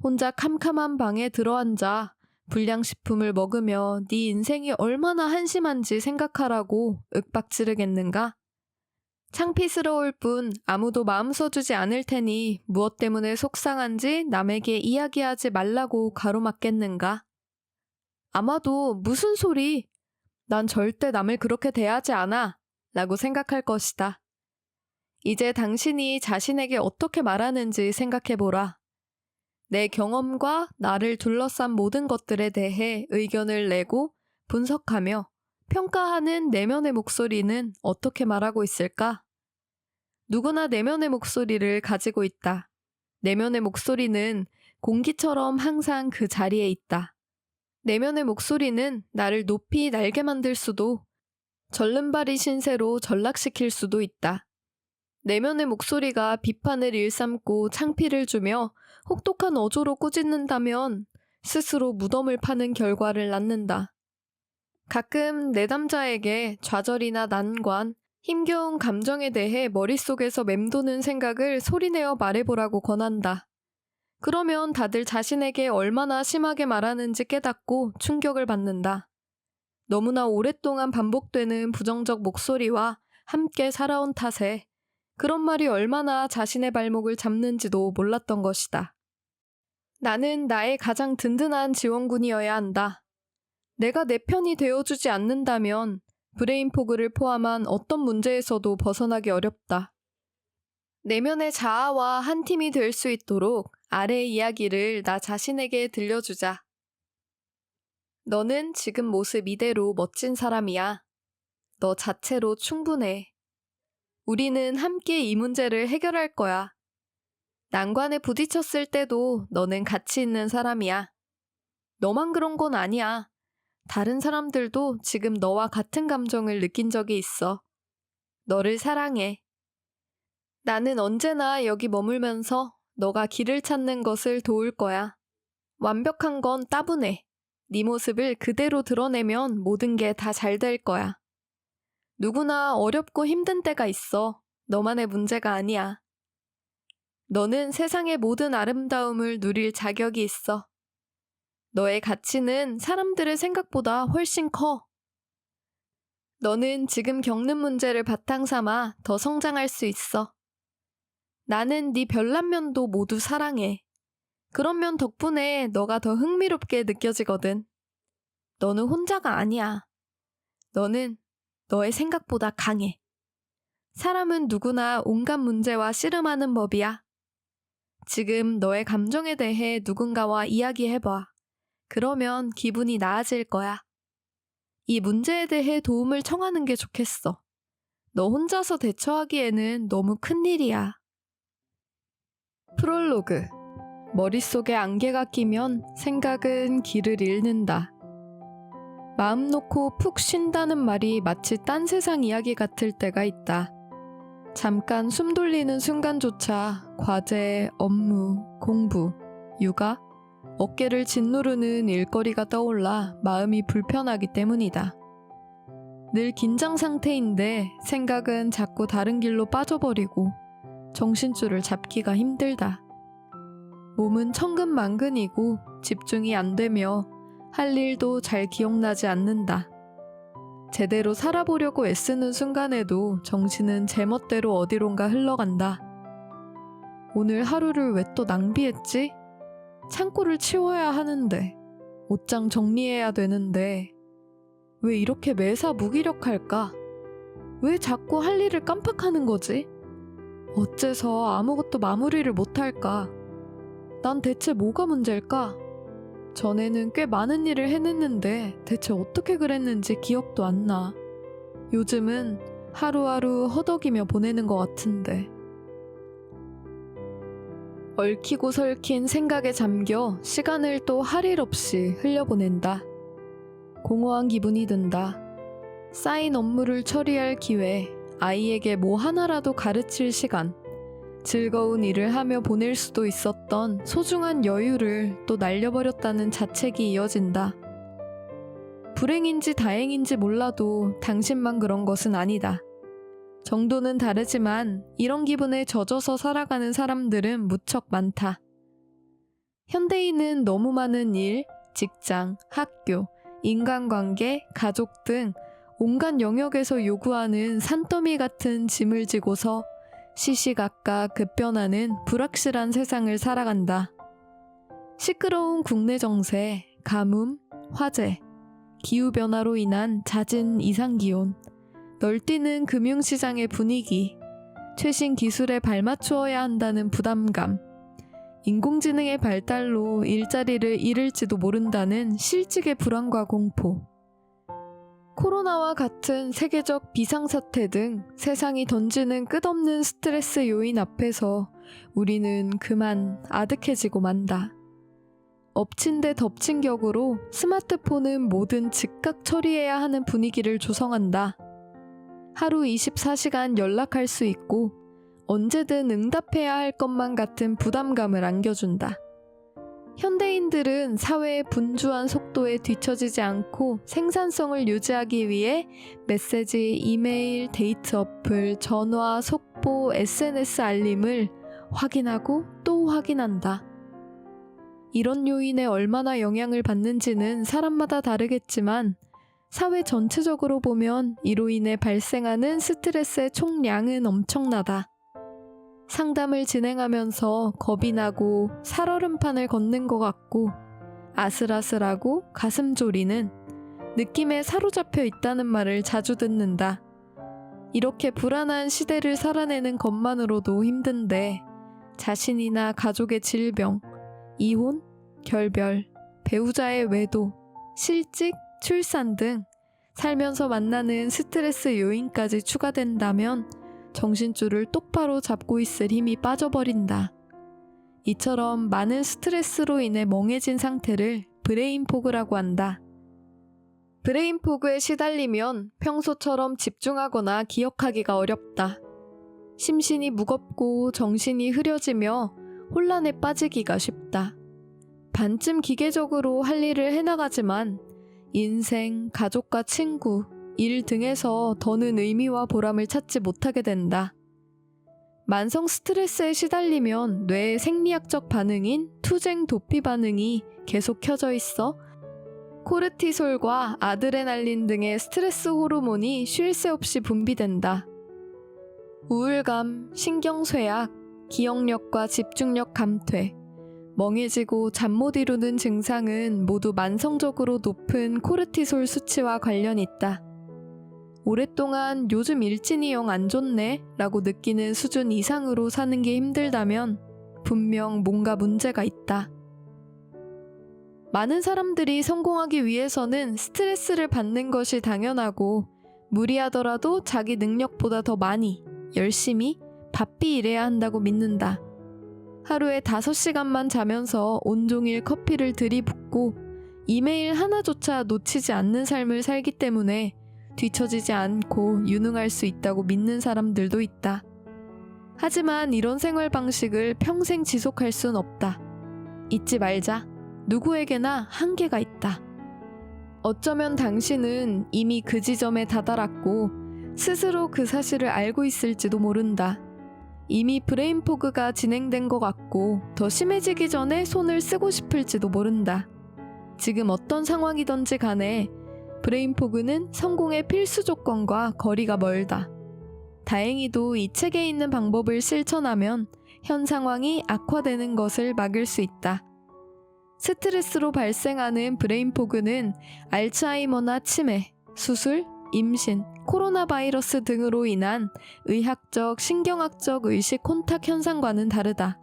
혼자 캄캄한 방에 들어앉아 불량식품을 먹으며 네 인생이 얼마나 한심한지 생각하라고 윽박지르겠는가? 창피스러울 뿐 아무도 마음 써주지 않을 테니 무엇 때문에 속상한지 남에게 이야기하지 말라고 가로막겠는가? 아마도 무슨 소리? 난 절대 남을 그렇게 대하지 않아 라고 생각할 것이다. 이제 당신이 자신에게 어떻게 말하는지 생각해보라. 내 경험과 나를 둘러싼 모든 것들에 대해 의견을 내고 분석하며 평가하는 내면의 목소리는 어떻게 말하고 있을까? 누구나 내면의 목소리를 가지고 있다. 내면의 목소리는 공기처럼 항상 그 자리에 있다. 내면의 목소리는 나를 높이 날게 만들 수도 절름발이 신세로 전락시킬 수도 있다. 내면의 목소리가 비판을 일삼고 창피를 주며 혹독한 어조로 꾸짖는다면 스스로 무덤을 파는 결과를 낳는다. 가끔 내담자에게 좌절이나 난관, 힘겨운 감정에 대해 머릿속에서 맴도는 생각을 소리내어 말해보라고 권한다. 그러면 다들 자신에게 얼마나 심하게 말하는지 깨닫고 충격을 받는다. 너무나 오랫동안 반복되는 부정적 목소리와 함께 살아온 탓에 그런 말이 얼마나 자신의 발목을 잡는지도 몰랐던 것이다. 나는 나의 가장 든든한 지원군이어야 한다. 내가 내 편이 되어주지 않는다면 브레인 포그를 포함한 어떤 문제에서도 벗어나기 어렵다. 내면의 자아와 한 팀이 될 수 있도록 아래의 이야기를 나 자신에게 들려주자. 너는 지금 모습 이대로 멋진 사람이야. 너 자체로 충분해. 우리는 함께 이 문제를 해결할 거야. 난관에 부딪혔을 때도 너는 가치 있는 사람이야. 너만 그런 건 아니야. 다른 사람들도 지금 너와 같은 감정을 느낀 적이 있어. 너를 사랑해. 나는 언제나 여기 머물면서 너가 길을 찾는 것을 도울 거야. 완벽한 건 따분해. 네 모습을 그대로 드러내면 모든 게 다 잘 될 거야. 누구나 어렵고 힘든 때가 있어. 너만의 문제가 아니야. 너는 세상의 모든 아름다움을 누릴 자격이 있어. 너의 가치는 사람들의 생각보다 훨씬 커. 너는 지금 겪는 문제를 바탕 삼아 더 성장할 수 있어. 나는 네 별난 면도 모두 사랑해. 그런 면 덕분에 너가 더 흥미롭게 느껴지거든. 너는 혼자가 아니야. 너는 너의 생각보다 강해. 사람은 누구나 온갖 문제와 씨름하는 법이야. 지금 너의 감정에 대해 누군가와 이야기해봐. 그러면 기분이 나아질 거야. 이 문제에 대해 도움을 청하는 게 좋겠어. 너 혼자서 대처하기에는 너무 큰일이야. 프롤로그. 머릿속에 안개가 끼면 생각은 길을 잃는다. 마음 놓고 푹 쉰다는 말이 마치 딴 세상 이야기 같을 때가 있다. 잠깐 숨 돌리는 순간조차 과제, 업무, 공부, 육아, 어깨를 짓누르는 일거리가 떠올라 마음이 불편하기 때문이다. 늘 긴장 상태인데 생각은 자꾸 다른 길로 빠져버리고 정신줄을 잡기가 힘들다. 몸은 천근만근이고 집중이 안 되며 할 일도 잘 기억나지 않는다. 제대로 살아보려고 애쓰는 순간에도 정신은 제멋대로 어디론가 흘러간다. 오늘 하루를 왜 또 낭비했지? 창고를 치워야 하는데, 옷장 정리해야 되는데, 왜 이렇게 매사 무기력할까? 왜 자꾸 할 일을 깜빡하는 거지? 어째서 아무것도 마무리를 못할까? 난 대체 뭐가 문제일까? 전에는 꽤 많은 일을 해냈는데 대체 어떻게 그랬는지 기억도 안 나. 요즘은 하루하루 허덕이며 보내는 것 같은데. 얽히고 설킨 생각에 잠겨 시간을 또 할 일 없이 흘려보낸다. 공허한 기분이 든다. 쌓인 업무를 처리할 기회, 아이에게 뭐 하나라도 가르칠 시간, 즐거운 일을 하며 보낼 수도 있었던 소중한 여유를 또 날려버렸다는 자책이 이어진다. 불행인지 다행인지 몰라도 당신만 그런 것은 아니다. 정도는 다르지만 이런 기분에 젖어서 살아가는 사람들은 무척 많다. 현대인은 너무 많은 일, 직장, 학교, 인간관계, 가족 등 온갖 영역에서 요구하는 산더미 같은 짐을 지고서 시시각각 급변하는 불확실한 세상을 살아간다. 시끄러운 국내 정세, 가뭄, 화재, 기후변화로 인한 잦은 이상기온, 널뛰는 금융시장의 분위기, 최신 기술에 발맞추어야 한다는 부담감, 인공지능의 발달로 일자리를 잃을지도 모른다는 실직의 불안과 공포, 코로나와 같은 세계적 비상사태 등 세상이 던지는 끝없는 스트레스 요인 앞에서 우리는 그만 아득해지고 만다. 엎친 데 덮친 격으로 스마트폰은 뭐든 즉각 처리해야 하는 분위기를 조성한다. 하루 24시간 연락할 수 있고 언제든 응답해야 할 것만 같은 부담감을 안겨준다. 현대인들은 사회의 분주한 속도에 뒤처지지 않고 생산성을 유지하기 위해 메시지, 이메일, 데이트 어플, 전화, 속보, SNS 알림을 확인하고 또 확인한다. 이런 요인에 얼마나 영향을 받는지는 사람마다 다르겠지만 사회 전체적으로 보면 이로 인해 발생하는 스트레스의 총량은 엄청나다. 상담을 진행하면서 겁이 나고 살얼음판을 걷는 것 같고 아슬아슬하고 가슴 졸이는 느낌에 사로잡혀 있다는 말을 자주 듣는다. 이렇게 불안한 시대를 살아내는 것만으로도 힘든데 자신이나 가족의 질병, 이혼, 결별, 배우자의 외도, 실직, 출산 등 살면서 만나는 스트레스 요인까지 추가된다면 정신줄을 똑바로 잡고 있을 힘이 빠져버린다. 이처럼 많은 스트레스로 인해 멍해진 상태를 브레인 포그라고 한다. 브레인 포그에 시달리면 평소처럼 집중하거나 기억하기가 어렵다. 심신이 무겁고 정신이 흐려지며 혼란에 빠지기가 쉽다. 반쯤 기계적으로 할 일을 해나가지만 인생, 가족과 친구, 일 등에서 더는 의미와 보람을 찾지 못하게 된다. 만성 스트레스에 시달리면 뇌의 생리학적 반응인 투쟁 도피 반응이 계속 켜져 있어 코르티솔과 아드레날린 등의 스트레스 호르몬이 쉴 새 없이 분비된다. 우울감, 신경쇠약, 기억력과 집중력 감퇴, 멍해지고 잠 못 이루는 증상은 모두 만성적으로 높은 코르티솔 수치와 관련이 있다. 오랫동안 요즘 일진이 영 안 좋네 라고 느끼는 수준 이상으로 사는 게 힘들다면 분명 뭔가 문제가 있다. 많은 사람들이 성공하기 위해서는 스트레스를 받는 것이 당연하고 무리하더라도 자기 능력보다 더 많이, 열심히, 바삐 일해야 한다고 믿는다. 하루에 5시간만 자면서 온종일 커피를 들이붓고 이메일 하나조차 놓치지 않는 삶을 살기 때문에 뒤처지지 않고 유능할 수 있다고 믿는 사람들도 있다. 하지만 이런 생활 방식을 평생 지속할 순 없다. 잊지 말자. 누구에게나 한계가 있다. 어쩌면 당신은 이미 그 지점에 다다랐고 스스로 그 사실을 알고 있을지도 모른다. 이미 브레인 포그가 진행된 것 같고 더 심해지기 전에 손을 쓰고 싶을지도 모른다. 지금 어떤 상황이든지 간에 브레인 포그는 성공의 필수 조건과 거리가 멀다. 다행히도 이 책에 있는 방법을 실천하면 현 상황이 악화되는 것을 막을 수 있다. 스트레스로 발생하는 브레인 포그는 알츠하이머나 치매, 수술, 임신, 코로나 바이러스 등으로 인한 의학적, 신경학적 의식 혼탁 현상과는 다르다.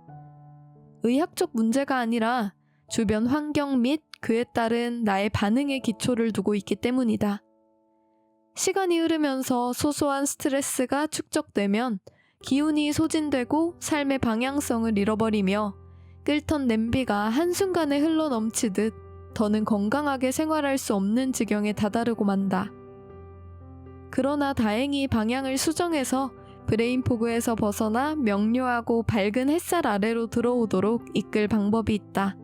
의학적 문제가 아니라 주변 환경 및 그에 따른 나의 반응의 기초를 두고 있기 때문이다. 시간이 흐르면서 소소한 스트레스가 축적되면 기운이 소진되고 삶의 방향성을 잃어버리며 끓던 냄비가 한순간에 흘러넘치듯 더는 건강하게 생활할 수 없는 지경에 다다르고 만다. 그러나 다행히 방향을 수정해서 브레인 포그에서 벗어나 명료하고 밝은 햇살 아래로 들어오도록 이끌 방법이 있다.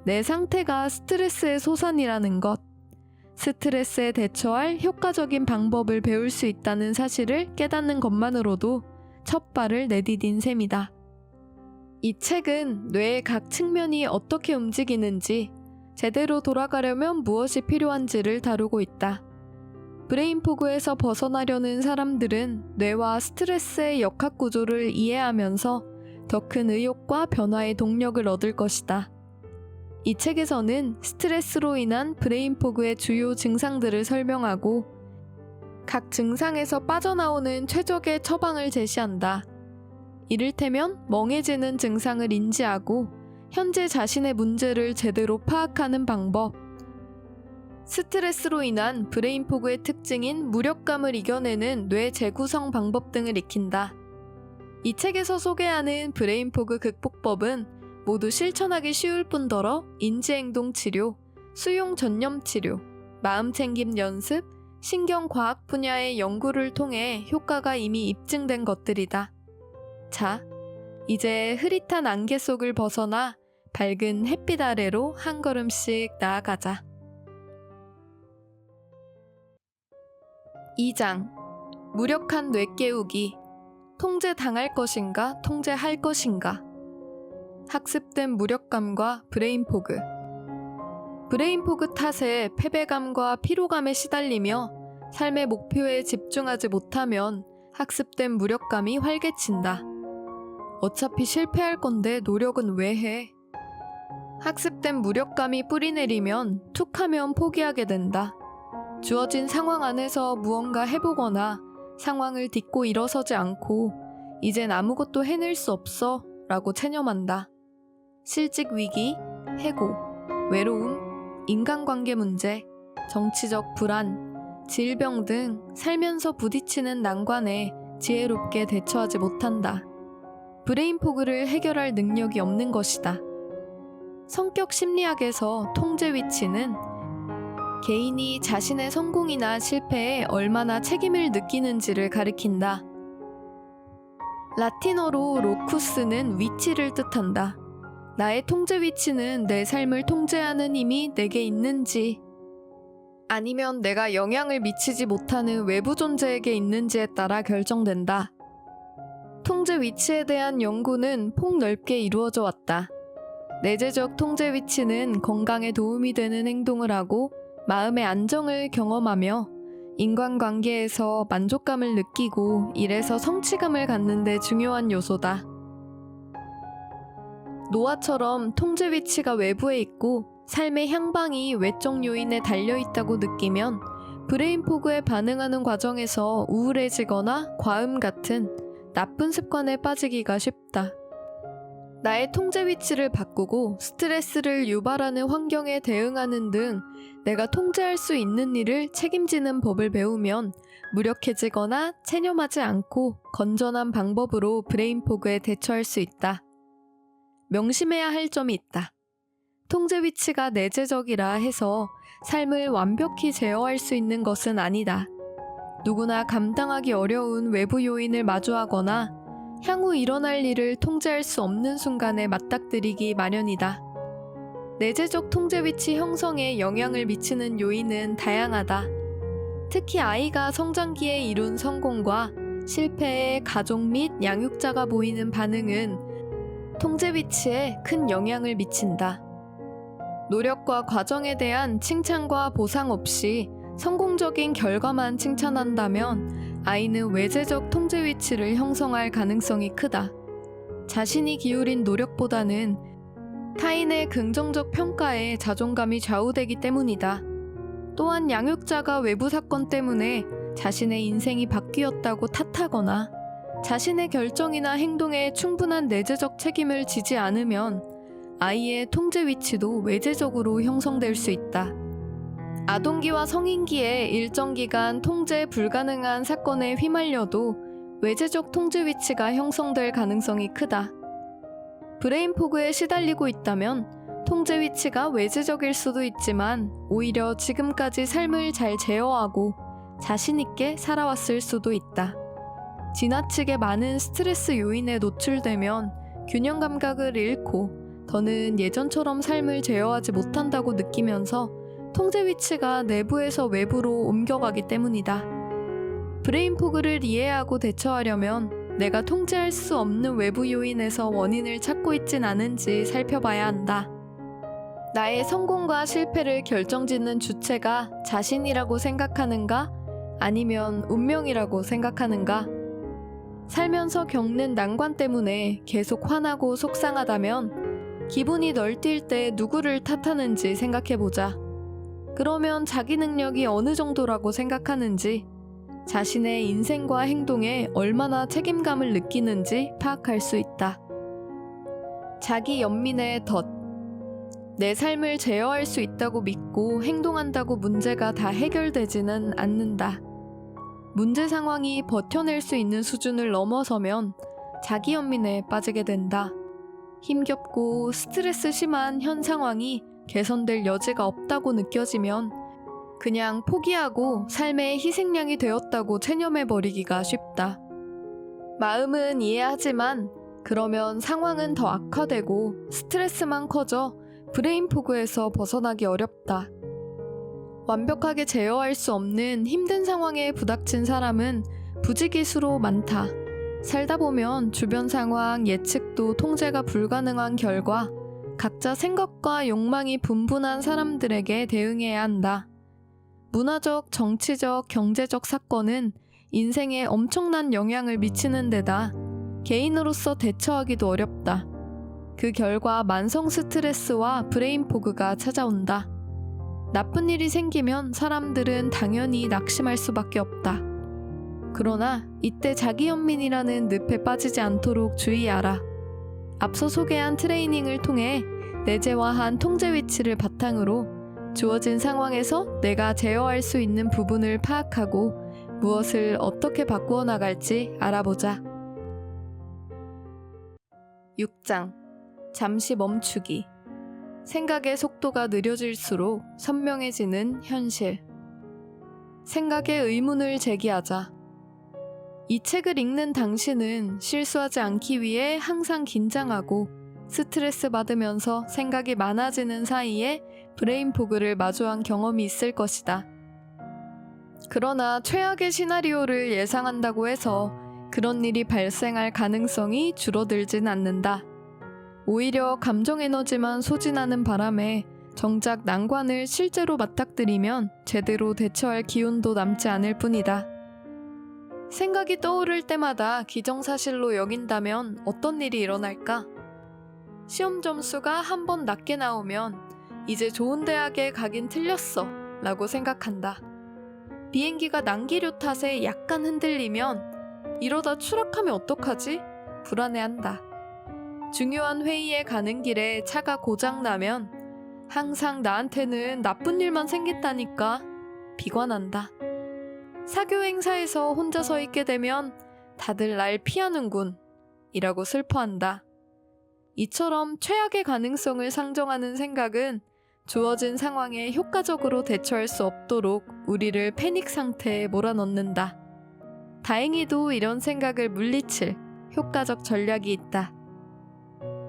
내 상태가 스트레스의 소산이라는 것, 스트레스에 대처할 효과적인 방법을 배울 수 있다는 사실을 깨닫는 것만으로도 첫 발을 내디딘 셈이다. 이 책은 뇌의 각 측면이 어떻게 움직이는지, 제대로 돌아가려면 무엇이 필요한지를 다루고 있다. 브레인 포그에서 벗어나려는 사람들은 뇌와 스트레스의 역학 구조를 이해하면서 더 큰 의욕과 변화의 동력을 얻을 것이다. 이 책에서는 스트레스로 인한 브레인 포그의 주요 증상들을 설명하고 각 증상에서 빠져나오는 최적의 처방을 제시한다. 이를테면 멍해지는 증상을 인지하고 현재 자신의 문제를 제대로 파악하는 방법, 스트레스로 인한 브레인 포그의 특징인 무력감을 이겨내는 뇌 재구성 방법 등을 익힌다. 이 책에서 소개하는 브레인 포그 극복법은 모두 실천하기 쉬울 뿐더러 인지행동 치료, 수용 전념 치료, 마음챙김 연습, 신경과학 분야의 연구를 통해 효과가 이미 입증된 것들이다. 자, 이제 흐릿한 안개 속을 벗어나 밝은 햇빛 아래로 한 걸음씩 나아가자. 2장. 무력한 뇌 깨우기. 통제당할 것인가, 통제할 것인가. 학습된 무력감과 브레인 포그. 브레인 포그 탓에 패배감과 피로감에 시달리며 삶의 목표에 집중하지 못하면 학습된 무력감이 활개친다. 어차피 실패할 건데 노력은 왜 해? 학습된 무력감이 뿌리내리면 툭하면 포기하게 된다. 주어진 상황 안에서 무언가 해보거나 상황을 딛고 일어서지 않고 이젠 아무것도 해낼 수 없어 라고 체념한다. 실직 위기, 해고, 외로움, 인간관계 문제, 정치적 불안, 질병 등 살면서 부딪히는 난관에 지혜롭게 대처하지 못한다. 브레인 포그를 해결할 능력이 없는 것이다. 성격 심리학에서 통제 위치는 개인이 자신의 성공이나 실패에 얼마나 책임을 느끼는지를 가리킨다. 라틴어로 로쿠스는 위치를 뜻한다. 나의 통제 위치는 내 삶을 통제하는 힘이 내게 있는지, 아니면 내가 영향을 미치지 못하는 외부 존재에게 있는지에 따라 결정된다. 통제 위치에 대한 연구는 폭넓게 이루어져 왔다. 내재적 통제 위치는 건강에 도움이 되는 행동을 하고 마음의 안정을 경험하며 인간관계에서 만족감을 느끼고 일에서 성취감을 갖는 데 중요한 요소다. 노아처럼 통제 위치가 외부에 있고 삶의 향방이 외적 요인에 달려있다고 느끼면 브레인 포그에 반응하는 과정에서 우울해지거나 과음 같은 나쁜 습관에 빠지기가 쉽다. 나의 통제 위치를 바꾸고 스트레스를 유발하는 환경에 대응하는 등 내가 통제할 수 있는 일을 책임지는 법을 배우면 무력해지거나 체념하지 않고 건전한 방법으로 브레인 포그에 대처할 수 있다. 명심해야 할 점이 있다. 통제 위치가 내재적이라 해서 삶을 완벽히 제어할 수 있는 것은 아니다. 누구나 감당하기 어려운 외부 요인을 마주하거나 향후 일어날 일을 통제할 수 없는 순간에 맞닥뜨리기 마련이다. 내재적 통제 위치 형성에 영향을 미치는 요인은 다양하다. 특히 아이가 성장기에 이룬 성공과 실패에 가족 및 양육자가 보이는 반응은 통제 위치에 큰 영향을 미친다. 노력과 과정에 대한 칭찬과 보상 없이 성공적인 결과만 칭찬한다면 아이는 외재적 통제 위치를 형성할 가능성이 크다. 자신이 기울인 노력보다는 타인의 긍정적 평가에 자존감이 좌우되기 때문이다. 또한 양육자가 외부 사건 때문에 자신의 인생이 바뀌었다고 탓하거나 자신의 결정이나 행동에 충분한 내재적 책임을 지지 않으면 아이의 통제 위치도 외재적으로 형성될 수 있다. 아동기와 성인기에 일정 기간 통제 불가능한 사건에 휘말려도 외재적 통제 위치가 형성될 가능성이 크다. 브레인 포그에 시달리고 있다면 통제 위치가 외재적일 수도 있지만 오히려 지금까지 삶을 잘 제어하고 자신 있게 살아왔을 수도 있다. 지나치게 많은 스트레스 요인에 노출되면 균형 감각을 잃고 더는 예전처럼 삶을 제어하지 못한다고 느끼면서 통제 위치가 내부에서 외부로 옮겨가기 때문이다. 브레인 포그를 이해하고 대처하려면 내가 통제할 수 없는 외부 요인에서 원인을 찾고 있진 않은지 살펴봐야 한다. 나의 성공과 실패를 결정짓는 주체가 자신이라고 생각하는가? 아니면 운명이라고 생각하는가? 살면서 겪는 난관 때문에 계속 화나고 속상하다면 기분이 널뛸 때 누구를 탓하는지 생각해보자. 그러면 자기 능력이 어느 정도라고 생각하는지, 자신의 인생과 행동에 얼마나 책임감을 느끼는지 파악할 수 있다. 자기 연민의 덫. 내 삶을 제어할 수 있다고 믿고 행동한다고 문제가 다 해결되지는 않는다. 문제 상황이 버텨낼 수 있는 수준을 넘어서면 자기 연민에 빠지게 된다. 힘겹고 스트레스 심한 현 상황이 개선될 여지가 없다고 느껴지면 그냥 포기하고 삶의 희생양이 되었다고 체념해버리기가 쉽다. 마음은 이해하지만 그러면 상황은 더 악화되고 스트레스만 커져 브레인 포그에서 벗어나기 어렵다. 완벽하게 제어할 수 없는 힘든 상황에 부닥친 사람은 부지기수로 많다. 살다 보면 주변 상황, 예측도 통제가 불가능한 결과 각자 생각과 욕망이 분분한 사람들에게 대응해야 한다. 문화적, 정치적, 경제적 사건은 인생에 엄청난 영향을 미치는 데다 개인으로서 대처하기도 어렵다. 그 결과 만성 스트레스와 브레인 포그가 찾아온다. 나쁜 일이 생기면 사람들은 당연히 낙심할 수밖에 없다. 그러나 이때 자기연민이라는 늪에 빠지지 않도록 주의하라. 앞서 소개한 트레이닝을 통해 내재화한 통제 위치를 바탕으로 주어진 상황에서 내가 제어할 수 있는 부분을 파악하고 무엇을 어떻게 바꾸어 나갈지 알아보자. 6장. 잠시 멈추기. 생각의 속도가 느려질수록 선명해지는 현실. 생각에 의문을 제기하자. 이 책을 읽는 당신은 실수하지 않기 위해 항상 긴장하고 스트레스 받으면서 생각이 많아지는 사이에 브레인포그를 마주한 경험이 있을 것이다. 그러나 최악의 시나리오를 예상한다고 해서 그런 일이 발생할 가능성이 줄어들진 않는다. 오히려 감정 에너지만 소진하는 바람에 정작 난관을 실제로 맞닥뜨리면 제대로 대처할 기운도 남지 않을 뿐이다. 생각이 떠오를 때마다 기정사실로 여긴다면 어떤 일이 일어날까? 시험 점수가 한 번 낮게 나오면 이제 좋은 대학에 가긴 틀렸어 라고 생각한다. 비행기가 난기류 탓에 약간 흔들리면 이러다 추락하면 어떡하지? 불안해한다. 중요한 회의에 가는 길에 차가 고장나면 항상 나한테는 나쁜 일만 생겼다니까 비관한다. 사교 행사에서 혼자 서 있게 되면 다들 날 피하는군 이라고 슬퍼한다. 이처럼 최악의 가능성을 상정하는 생각은 주어진 상황에 효과적으로 대처할 수 없도록 우리를 패닉 상태에 몰아넣는다. 다행히도 이런 생각을 물리칠 효과적 전략이 있다.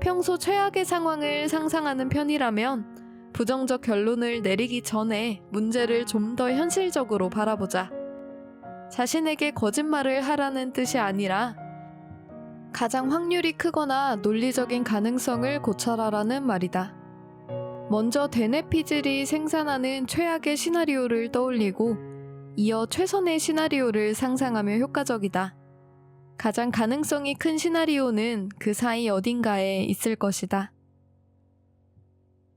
평소 최악의 상황을 상상하는 편이라면 부정적 결론을 내리기 전에 문제를 좀 더 현실적으로 바라보자. 자신에게 거짓말을 하라는 뜻이 아니라 가장 확률이 크거나 논리적인 가능성을 고찰하라는 말이다. 먼저 대뇌피질이 생산하는 최악의 시나리오를 떠올리고 이어 최선의 시나리오를 상상하며 효과적이다. 가장 가능성이 큰 시나리오는 그 사이 어딘가에 있을 것이다.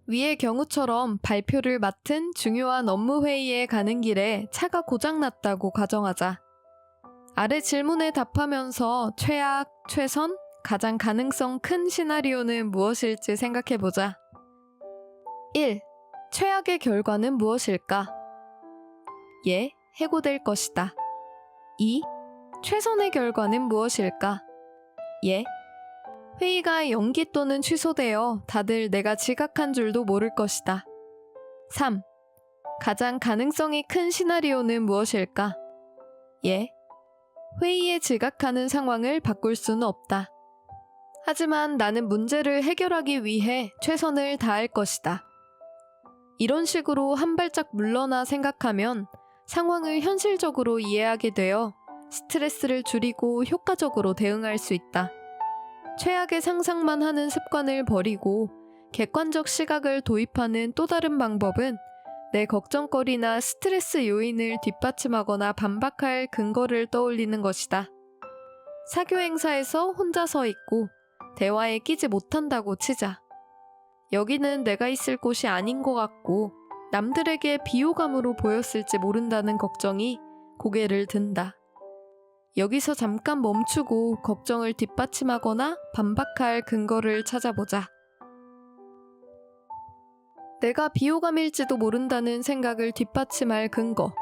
위의 경우처럼 발표를 맡은 중요한 업무 회의에 가는 길에 차가 고장났다고 가정하자. 아래 질문에 답하면서 최악, 최선, 가장 가능성 큰 시나리오는 무엇일지 생각해보자. 1. 최악의 결과는 무엇일까? 예, 해고될 것이다. 2. 최선의 결과는 무엇일까? 예, 회의가 연기 또는 취소되어 다들 내가 지각한 줄도 모를 것이다. 3. 가장 가능성이 큰 시나리오는 무엇일까? 예, 회의에 지각하는 상황을 바꿀 수는 없다. 하지만 나는 문제를 해결하기 위해 최선을 다할 것이다. 이런 식으로 한 발짝 물러나 생각하면 상황을 현실적으로 이해하게 되어 스트레스를 줄이고 효과적으로 대응할 수 있다. 최악의 상상만 하는 습관을 버리고 객관적 시각을 도입하는 또 다른 방법은 내 걱정거리나 스트레스 요인을 뒷받침하거나 반박할 근거를 떠올리는 것이다. 사교 행사에서 혼자 서 있고 대화에 끼지 못한다고 치자. 여기는 내가 있을 곳이 아닌 것 같고 남들에게 비호감으로 보였을지 모른다는 걱정이 고개를 든다. 여기서 잠깐 멈추고 걱정을 뒷받침하거나 반박할 근거를 찾아보자. 내가 비호감일지도 모른다는 생각을 뒷받침할 근거.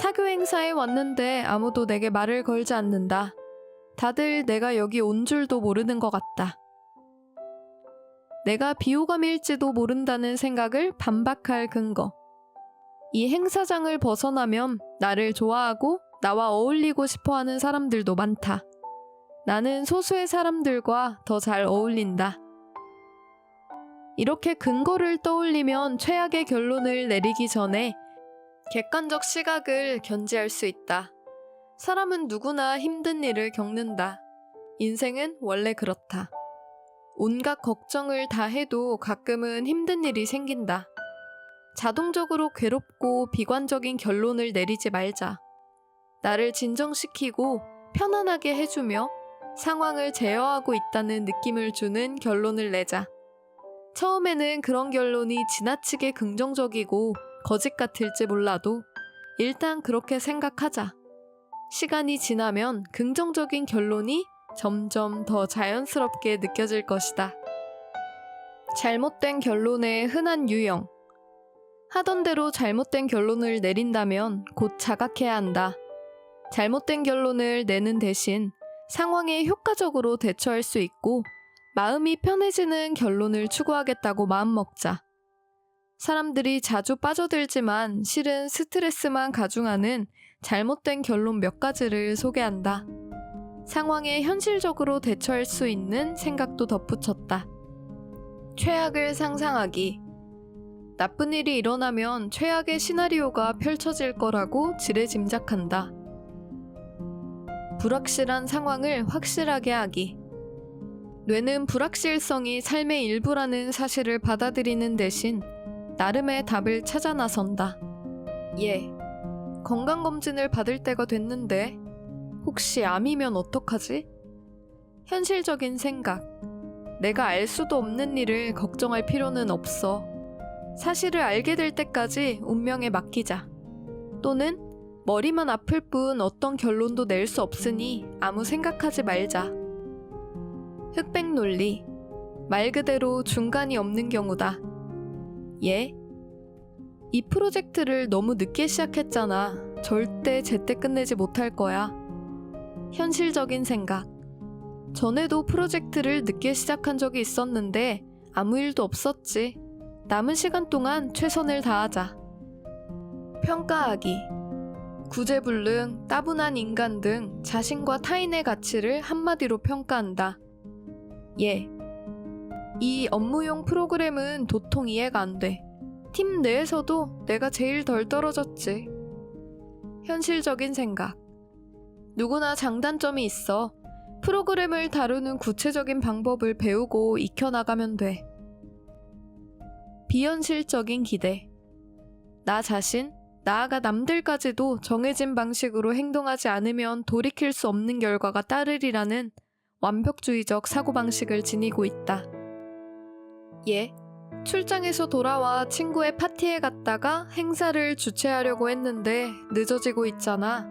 사교 행사에 왔는데 아무도 내게 말을 걸지 않는다. 다들 내가 여기 온 줄도 모르는 것 같다. 내가 비호감일지도 모른다는 생각을 반박할 근거. 이 행사장을 벗어나면 나를 좋아하고 나와 어울리고 싶어하는 사람들도 많다. 나는 소수의 사람들과 더 잘 어울린다. 이렇게 근거를 떠올리면 최악의 결론을 내리기 전에 객관적 시각을 견지할 수 있다. 사람은 누구나 힘든 일을 겪는다. 인생은 원래 그렇다. 온갖 걱정을 다 해도 가끔은 힘든 일이 생긴다. 자동적으로 괴롭고 비관적인 결론을 내리지 말자. 나를 진정시키고 편안하게 해주며 상황을 제어하고 있다는 느낌을 주는 결론을 내자. 처음에는 그런 결론이 지나치게 긍정적이고 거짓 같을지 몰라도 일단 그렇게 생각하자. 시간이 지나면 긍정적인 결론이 점점 더 자연스럽게 느껴질 것이다. 잘못된 결론의 흔한 유형. 하던 대로 잘못된 결론을 내린다면 곧 자각해야 한다. 잘못된 결론을 내는 대신 상황에 효과적으로 대처할 수 있고 마음이 편해지는 결론을 추구하겠다고 마음먹자. 사람들이 자주 빠져들지만 실은 스트레스만 가중하는 잘못된 결론 몇 가지를 소개한다. 상황에 현실적으로 대처할 수 있는 생각도 덧붙였다. 최악을 상상하기. 나쁜 일이 일어나면 최악의 시나리오가 펼쳐질 거라고 지레짐작한다. 불확실한 상황을 확실하게 하기. 뇌는 불확실성이 삶의 일부라는 사실을 받아들이는 대신 나름의 답을 찾아 나선다. 예, 건강검진을 받을 때가 됐는데 혹시 암이면 어떡하지? 현실적인 생각. 내가 알 수도 없는 일을 걱정할 필요는 없어. 사실을 알게 될 때까지 운명에 맡기자. 또는 머리만 아플 뿐 어떤 결론도 낼 수 없으니 아무 생각하지 말자. 흑백 논리. 말 그대로 중간이 없는 경우다. 예? 이 프로젝트를 너무 늦게 시작했잖아. 절대 제때 끝내지 못할 거야. 현실적인 생각. 전에도 프로젝트를 늦게 시작한 적이 있었는데 아무 일도 없었지. 남은 시간 동안 최선을 다하자. 평가하기. 구제불능, 따분한 인간 등 자신과 타인의 가치를 한마디로 평가한다. 예. 이 업무용 프로그램은 도통 이해가 안 돼. 팀 내에서도 내가 제일 덜 떨어졌지. 현실적인 생각. 누구나 장단점이 있어. 프로그램을 다루는 구체적인 방법을 배우고 익혀나가면 돼. 비현실적인 기대. 나 자신, 나아가 남들까지도 정해진 방식으로 행동하지 않으면 돌이킬 수 없는 결과가 따르리라는 완벽주의적 사고방식을 지니고 있다. 예, 출장에서 돌아와 친구의 파티에 갔다가 행사를 주최하려고 했는데 늦어지고 있잖아.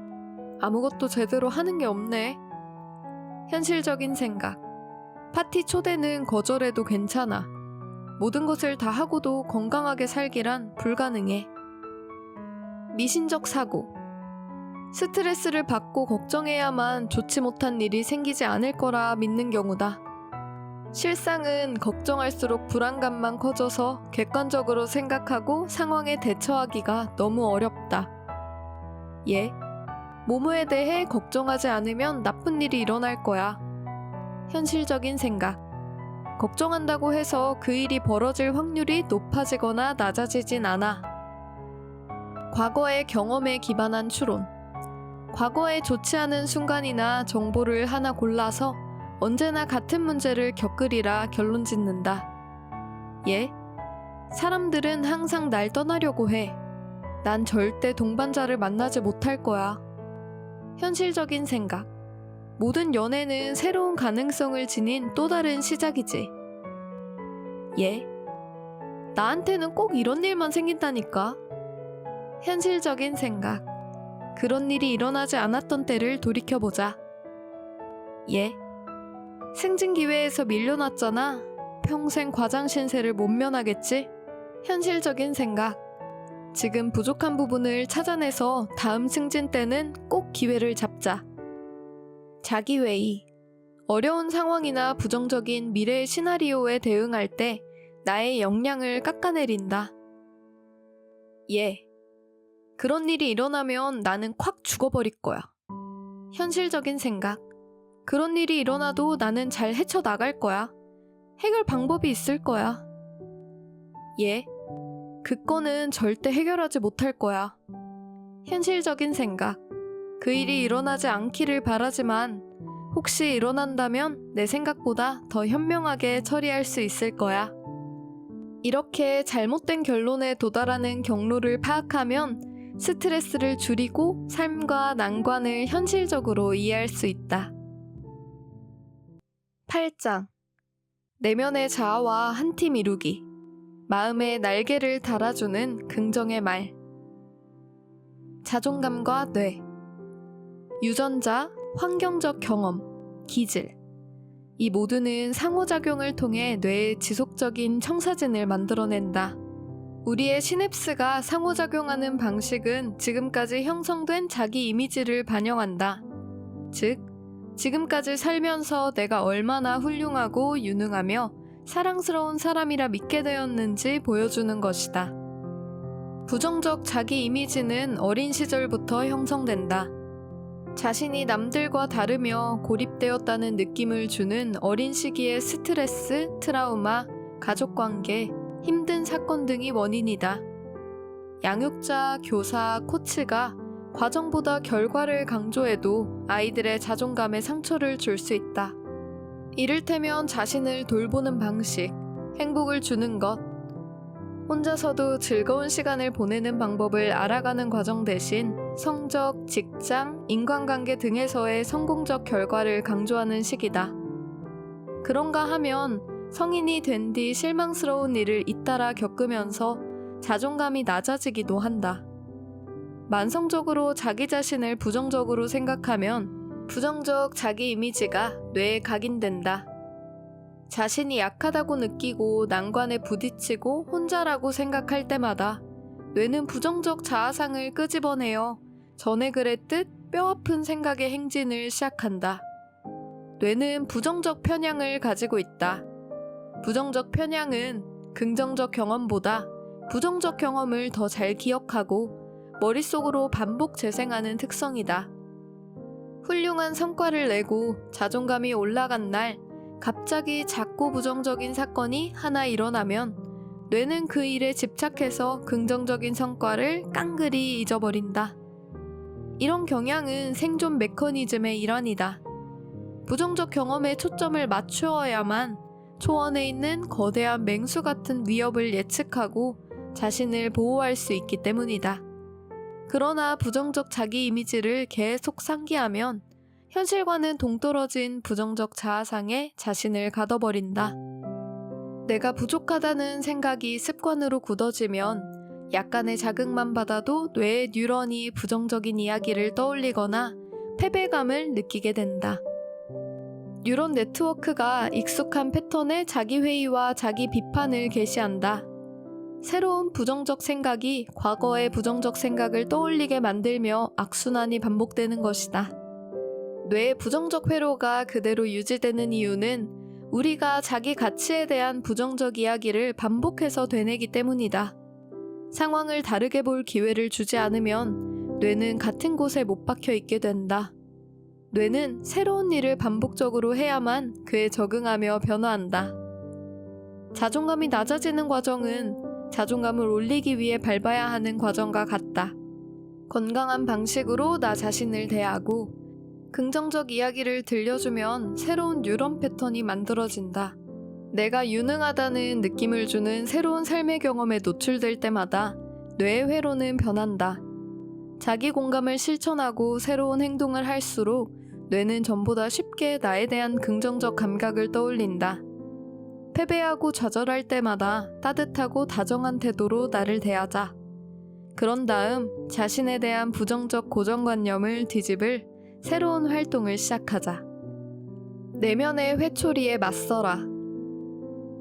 아무것도 제대로 하는 게 없네. 현실적인 생각. 파티 초대는 거절해도 괜찮아. 모든 것을 다 하고도 건강하게 살기란 불가능해. 미신적 사고. 스트레스를 받고 걱정해야만 좋지 못한 일이 생기지 않을 거라 믿는 경우다. 실상은 걱정할수록 불안감만 커져서 객관적으로 생각하고 상황에 대처하기가 너무 어렵다. 예, 모모에 대해 걱정하지 않으면 나쁜 일이 일어날 거야. 현실적인 생각. 걱정한다고 해서 그 일이 벌어질 확률이 높아지거나 낮아지진 않아. 과거의 경험에 기반한 추론. 과거에 좋지 않은 순간이나 정보를 하나 골라서 언제나 같은 문제를 겪으리라 결론 짓는다. 예? 사람들은 항상 날 떠나려고 해. 난 절대 동반자를 만나지 못할 거야. 현실적인 생각. 모든 연애는 새로운 가능성을 지닌 또 다른 시작이지. 예? 나한테는 꼭 이런 일만 생긴다니까. 현실적인 생각. 그런 일이 일어나지 않았던 때를 돌이켜보자. 예? 승진기회에서 밀려났잖아. 평생 과장 신세를 못 면하겠지? 현실적인 생각. 지금 부족한 부분을 찾아내서 다음 승진 때는 꼭 기회를 잡자. 자기회의. 어려운 상황이나 부정적인 미래의 시나리오에 대응할 때 나의 역량을 깎아내린다. 예. 그런 일이 일어나면 나는 콱 죽어버릴 거야. 현실적인 생각. 그런 일이 일어나도 나는 잘 헤쳐나갈 거야. 해결 방법이 있을 거야. 예. 그 건은 절대 해결하지 못할 거야. 현실적인 생각. 그 일이 일어나지 않기를 바라지만 혹시 일어난다면 내 생각보다 더 현명하게 처리할 수 있을 거야. 이렇게 잘못된 결론에 도달하는 경로를 파악하면 스트레스를 줄이고 삶과 난관을 현실적으로 이해할 수 있다. 8장. 내면의 자아와 한 팀 이루기. 마음의 날개를 달아주는 긍정의 말. 자존감과 뇌. 유전자, 환경적 경험, 기질. 이 모두는 상호작용을 통해 뇌의 지속적인 청사진을 만들어낸다. 우리의 시냅스가 상호작용하는 방식은 지금까지 형성된 자기 이미지를 반영한다. 즉, 지금까지 살면서 내가 얼마나 훌륭하고 유능하며 사랑스러운 사람이라 믿게 되었는지 보여주는 것이다. 부정적 자기 이미지는 어린 시절부터 형성된다. 자신이 남들과 다르며 고립되었다는 느낌을 주는 어린 시기의 스트레스, 트라우마, 가족관계, 힘든 사건 등이 원인이다. 양육자, 교사, 코치가 과정보다 결과를 강조해도 아이들의 자존감에 상처를 줄 수 있다. 이를테면 자신을 돌보는 방식, 행복을 주는 것, 혼자서도 즐거운 시간을 보내는 방법을 알아가는 과정 대신 성적, 직장, 인간관계 등에서의 성공적 결과를 강조하는 시기다. 그런가 하면 성인이 된 뒤 실망스러운 일을 잇따라 겪으면서 자존감이 낮아지기도 한다. 만성적으로 자기 자신을 부정적으로 생각하면 부정적 자기 이미지가 뇌에 각인된다. 자신이 약하다고 느끼고 난관에 부딪히고 혼자라고 생각할 때마다 뇌는 부정적 자아상을 끄집어내어 전에 그랬듯 뼈아픈 생각의 행진을 시작한다. 뇌는 부정적 편향을 가지고 있다. 부정적 편향은 긍정적 경험보다 부정적 경험을 더 잘 기억하고 머릿속으로 반복 재생하는 특성이다. 훌륭한 성과를 내고 자존감이 올라간 날 갑자기 작고 부정적인 사건이 하나 일어나면 뇌는 그 일에 집착해서 긍정적인 성과를 깡그리 잊어버린다. 이런 경향은 생존 메커니즘의 일환이다. 부정적 경험에 초점을 맞추어야만 초원에 있는 거대한 맹수 같은 위협을 예측하고 자신을 보호할 수 있기 때문이다. 그러나 부정적 자기 이미지를 계속 상기하면 현실과는 동떨어진 부정적 자아상에 자신을 가둬버린다. 내가 부족하다는 생각이 습관으로 굳어지면 약간의 자극만 받아도 뇌의 뉴런이 부정적인 이야기를 떠올리거나 패배감을 느끼게 된다. 뉴런 네트워크가 익숙한 패턴의 자기회의와 자기 비판을 게시한다. 새로운 부정적 생각이 과거의 부정적 생각을 떠올리게 만들며 악순환이 반복되는 것이다. 뇌의 부정적 회로가 그대로 유지되는 이유는 우리가 자기 가치에 대한 부정적 이야기를 반복해서 되뇌기 때문이다. 상황을 다르게 볼 기회를 주지 않으면 뇌는 같은 곳에 못 박혀 있게 된다. 뇌는 새로운 일을 반복적으로 해야만 그에 적응하며 변화한다. 자존감이 낮아지는 과정은 자존감을 올리기 위해 밟아야 하는 과정과 같다. 건강한 방식으로 나 자신을 대하고 긍정적 이야기를 들려주면 새로운 뉴런 패턴이 만들어진다. 내가 유능하다는 느낌을 주는 새로운 삶의 경험에 노출될 때마다 뇌의 회로는 변한다. 자기 공감을 실천하고 새로운 행동을 할수록 뇌는 전보다 쉽게 나에 대한 긍정적 감각을 떠올린다. 패배하고 좌절할 때마다 따뜻하고 다정한 태도로 나를 대하자. 그런 다음 자신에 대한 부정적 고정관념을 뒤집을 새로운 활동을 시작하자. 내면의 회초리에 맞서라.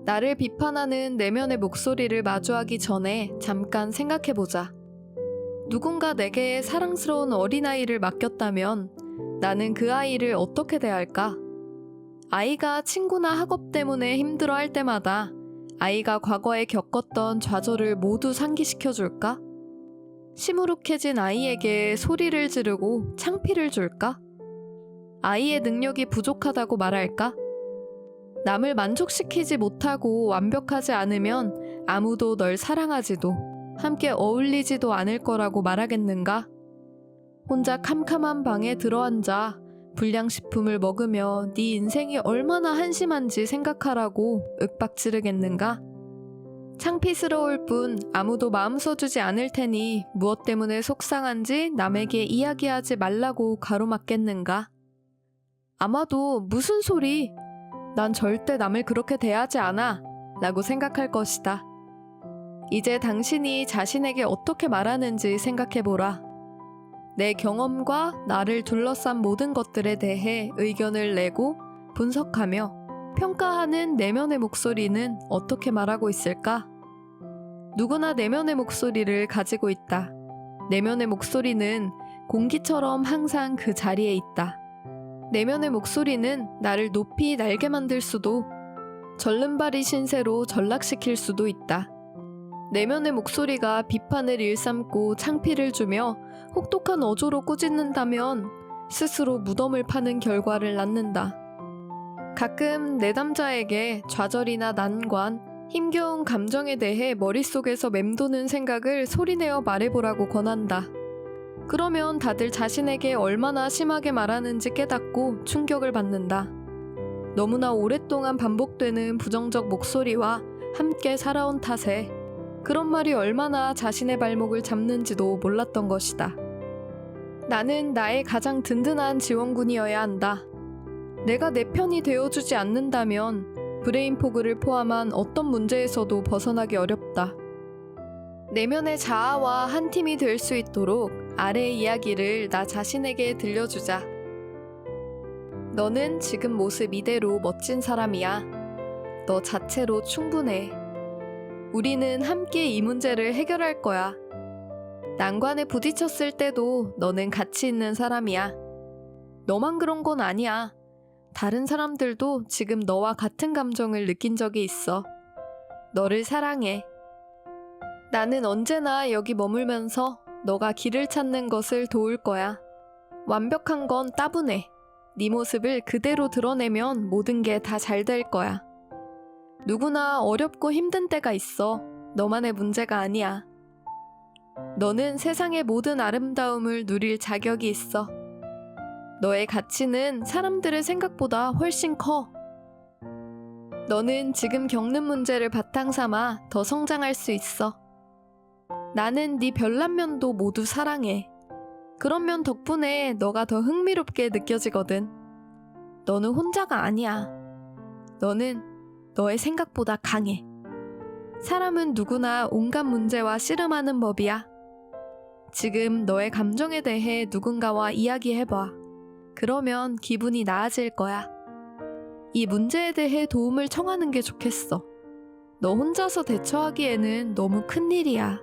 나를 비판하는 내면의 목소리를 마주하기 전에 잠깐 생각해보자. 누군가 내게 사랑스러운 어린아이를 맡겼다면 나는 그 아이를 어떻게 대할까? 아이가 친구나 학업 때문에 힘들어할 때마다 아이가 과거에 겪었던 좌절을 모두 상기시켜줄까? 시무룩해진 아이에게 소리를 지르고 창피를 줄까? 아이의 능력이 부족하다고 말할까? 남을 만족시키지 못하고 완벽하지 않으면 아무도 널 사랑하지도 함께 어울리지도 않을 거라고 말하겠는가? 혼자 캄캄한 방에 들어앉아 불량식품을 먹으며 네 인생이 얼마나 한심한지 생각하라고 윽박지르겠는가? 창피스러울 뿐 아무도 마음 써주지 않을 테니 무엇 때문에 속상한지 남에게 이야기하지 말라고 가로막겠는가? 아마도 무슨 소리? 난 절대 남을 그렇게 대하지 않아 라고 생각할 것이다. 이제 당신이 자신에게 어떻게 말하는지 생각해보라. 내 경험과 나를 둘러싼 모든 것들에 대해 의견을 내고 분석하며 평가하는 내면의 목소리는 어떻게 말하고 있을까? 누구나 내면의 목소리를 가지고 있다. 내면의 목소리는 공기처럼 항상 그 자리에 있다. 내면의 목소리는 나를 높이 날게 만들 수도, 절름발이 신세로 전락시킬 수도 있다. 내면의 목소리가 비판을 일삼고 창피를 주며 혹독한 어조로 꾸짖는다면 스스로 무덤을 파는 결과를 낳는다. 가끔 내담자에게 좌절이나 난관, 힘겨운 감정에 대해 머릿속에서 맴도는 생각을 소리내어 말해보라고 권한다. 그러면 다들 자신에게 얼마나 심하게 말하는지 깨닫고 충격을 받는다. 너무나 오랫동안 반복되는 부정적 목소리와 함께 살아온 탓에 그런 말이 얼마나 자신의 발목을 잡는지도 몰랐던 것이다. 나는 나의 가장 든든한 지원군이어야 한다. 내가 내 편이 되어주지 않는다면 브레인 포그를 포함한 어떤 문제에서도 벗어나기 어렵다. 내면의 자아와 한 팀이 될 수 있도록 아래의 이야기를 나 자신에게 들려주자. 너는 지금 모습 이대로 멋진 사람이야. 너 자체로 충분해. 우리는 함께 이 문제를 해결할 거야. 난관에 부딪혔을 때도 너는 가치 있는 사람이야. 너만 그런 건 아니야. 다른 사람들도 지금 너와 같은 감정을 느낀 적이 있어. 너를 사랑해. 나는 언제나 여기 머물면서 너가 길을 찾는 것을 도울 거야. 완벽한 건 따분해. 네 모습을 그대로 드러내면 모든 게 다 잘 될 거야. 누구나 어렵고 힘든 때가 있어. 너만의 문제가 아니야. 너는 세상의 모든 아름다움을 누릴 자격이 있어. 너의 가치는 사람들의 생각보다 훨씬 커. 너는 지금 겪는 문제를 바탕삼아 더 성장할 수 있어. 나는 네 별난 면도 모두 사랑해. 그런 면 덕분에 너가 더 흥미롭게 느껴지거든. 너는 혼자가 아니야. 너는 너의 생각보다 강해. 사람은 누구나 온갖 문제와 씨름하는 법이야. 지금 너의 감정에 대해 누군가와 이야기해봐. 그러면 기분이 나아질 거야. 이 문제에 대해 도움을 청하는 게 좋겠어. 너 혼자서 대처하기에는 너무 큰일이야.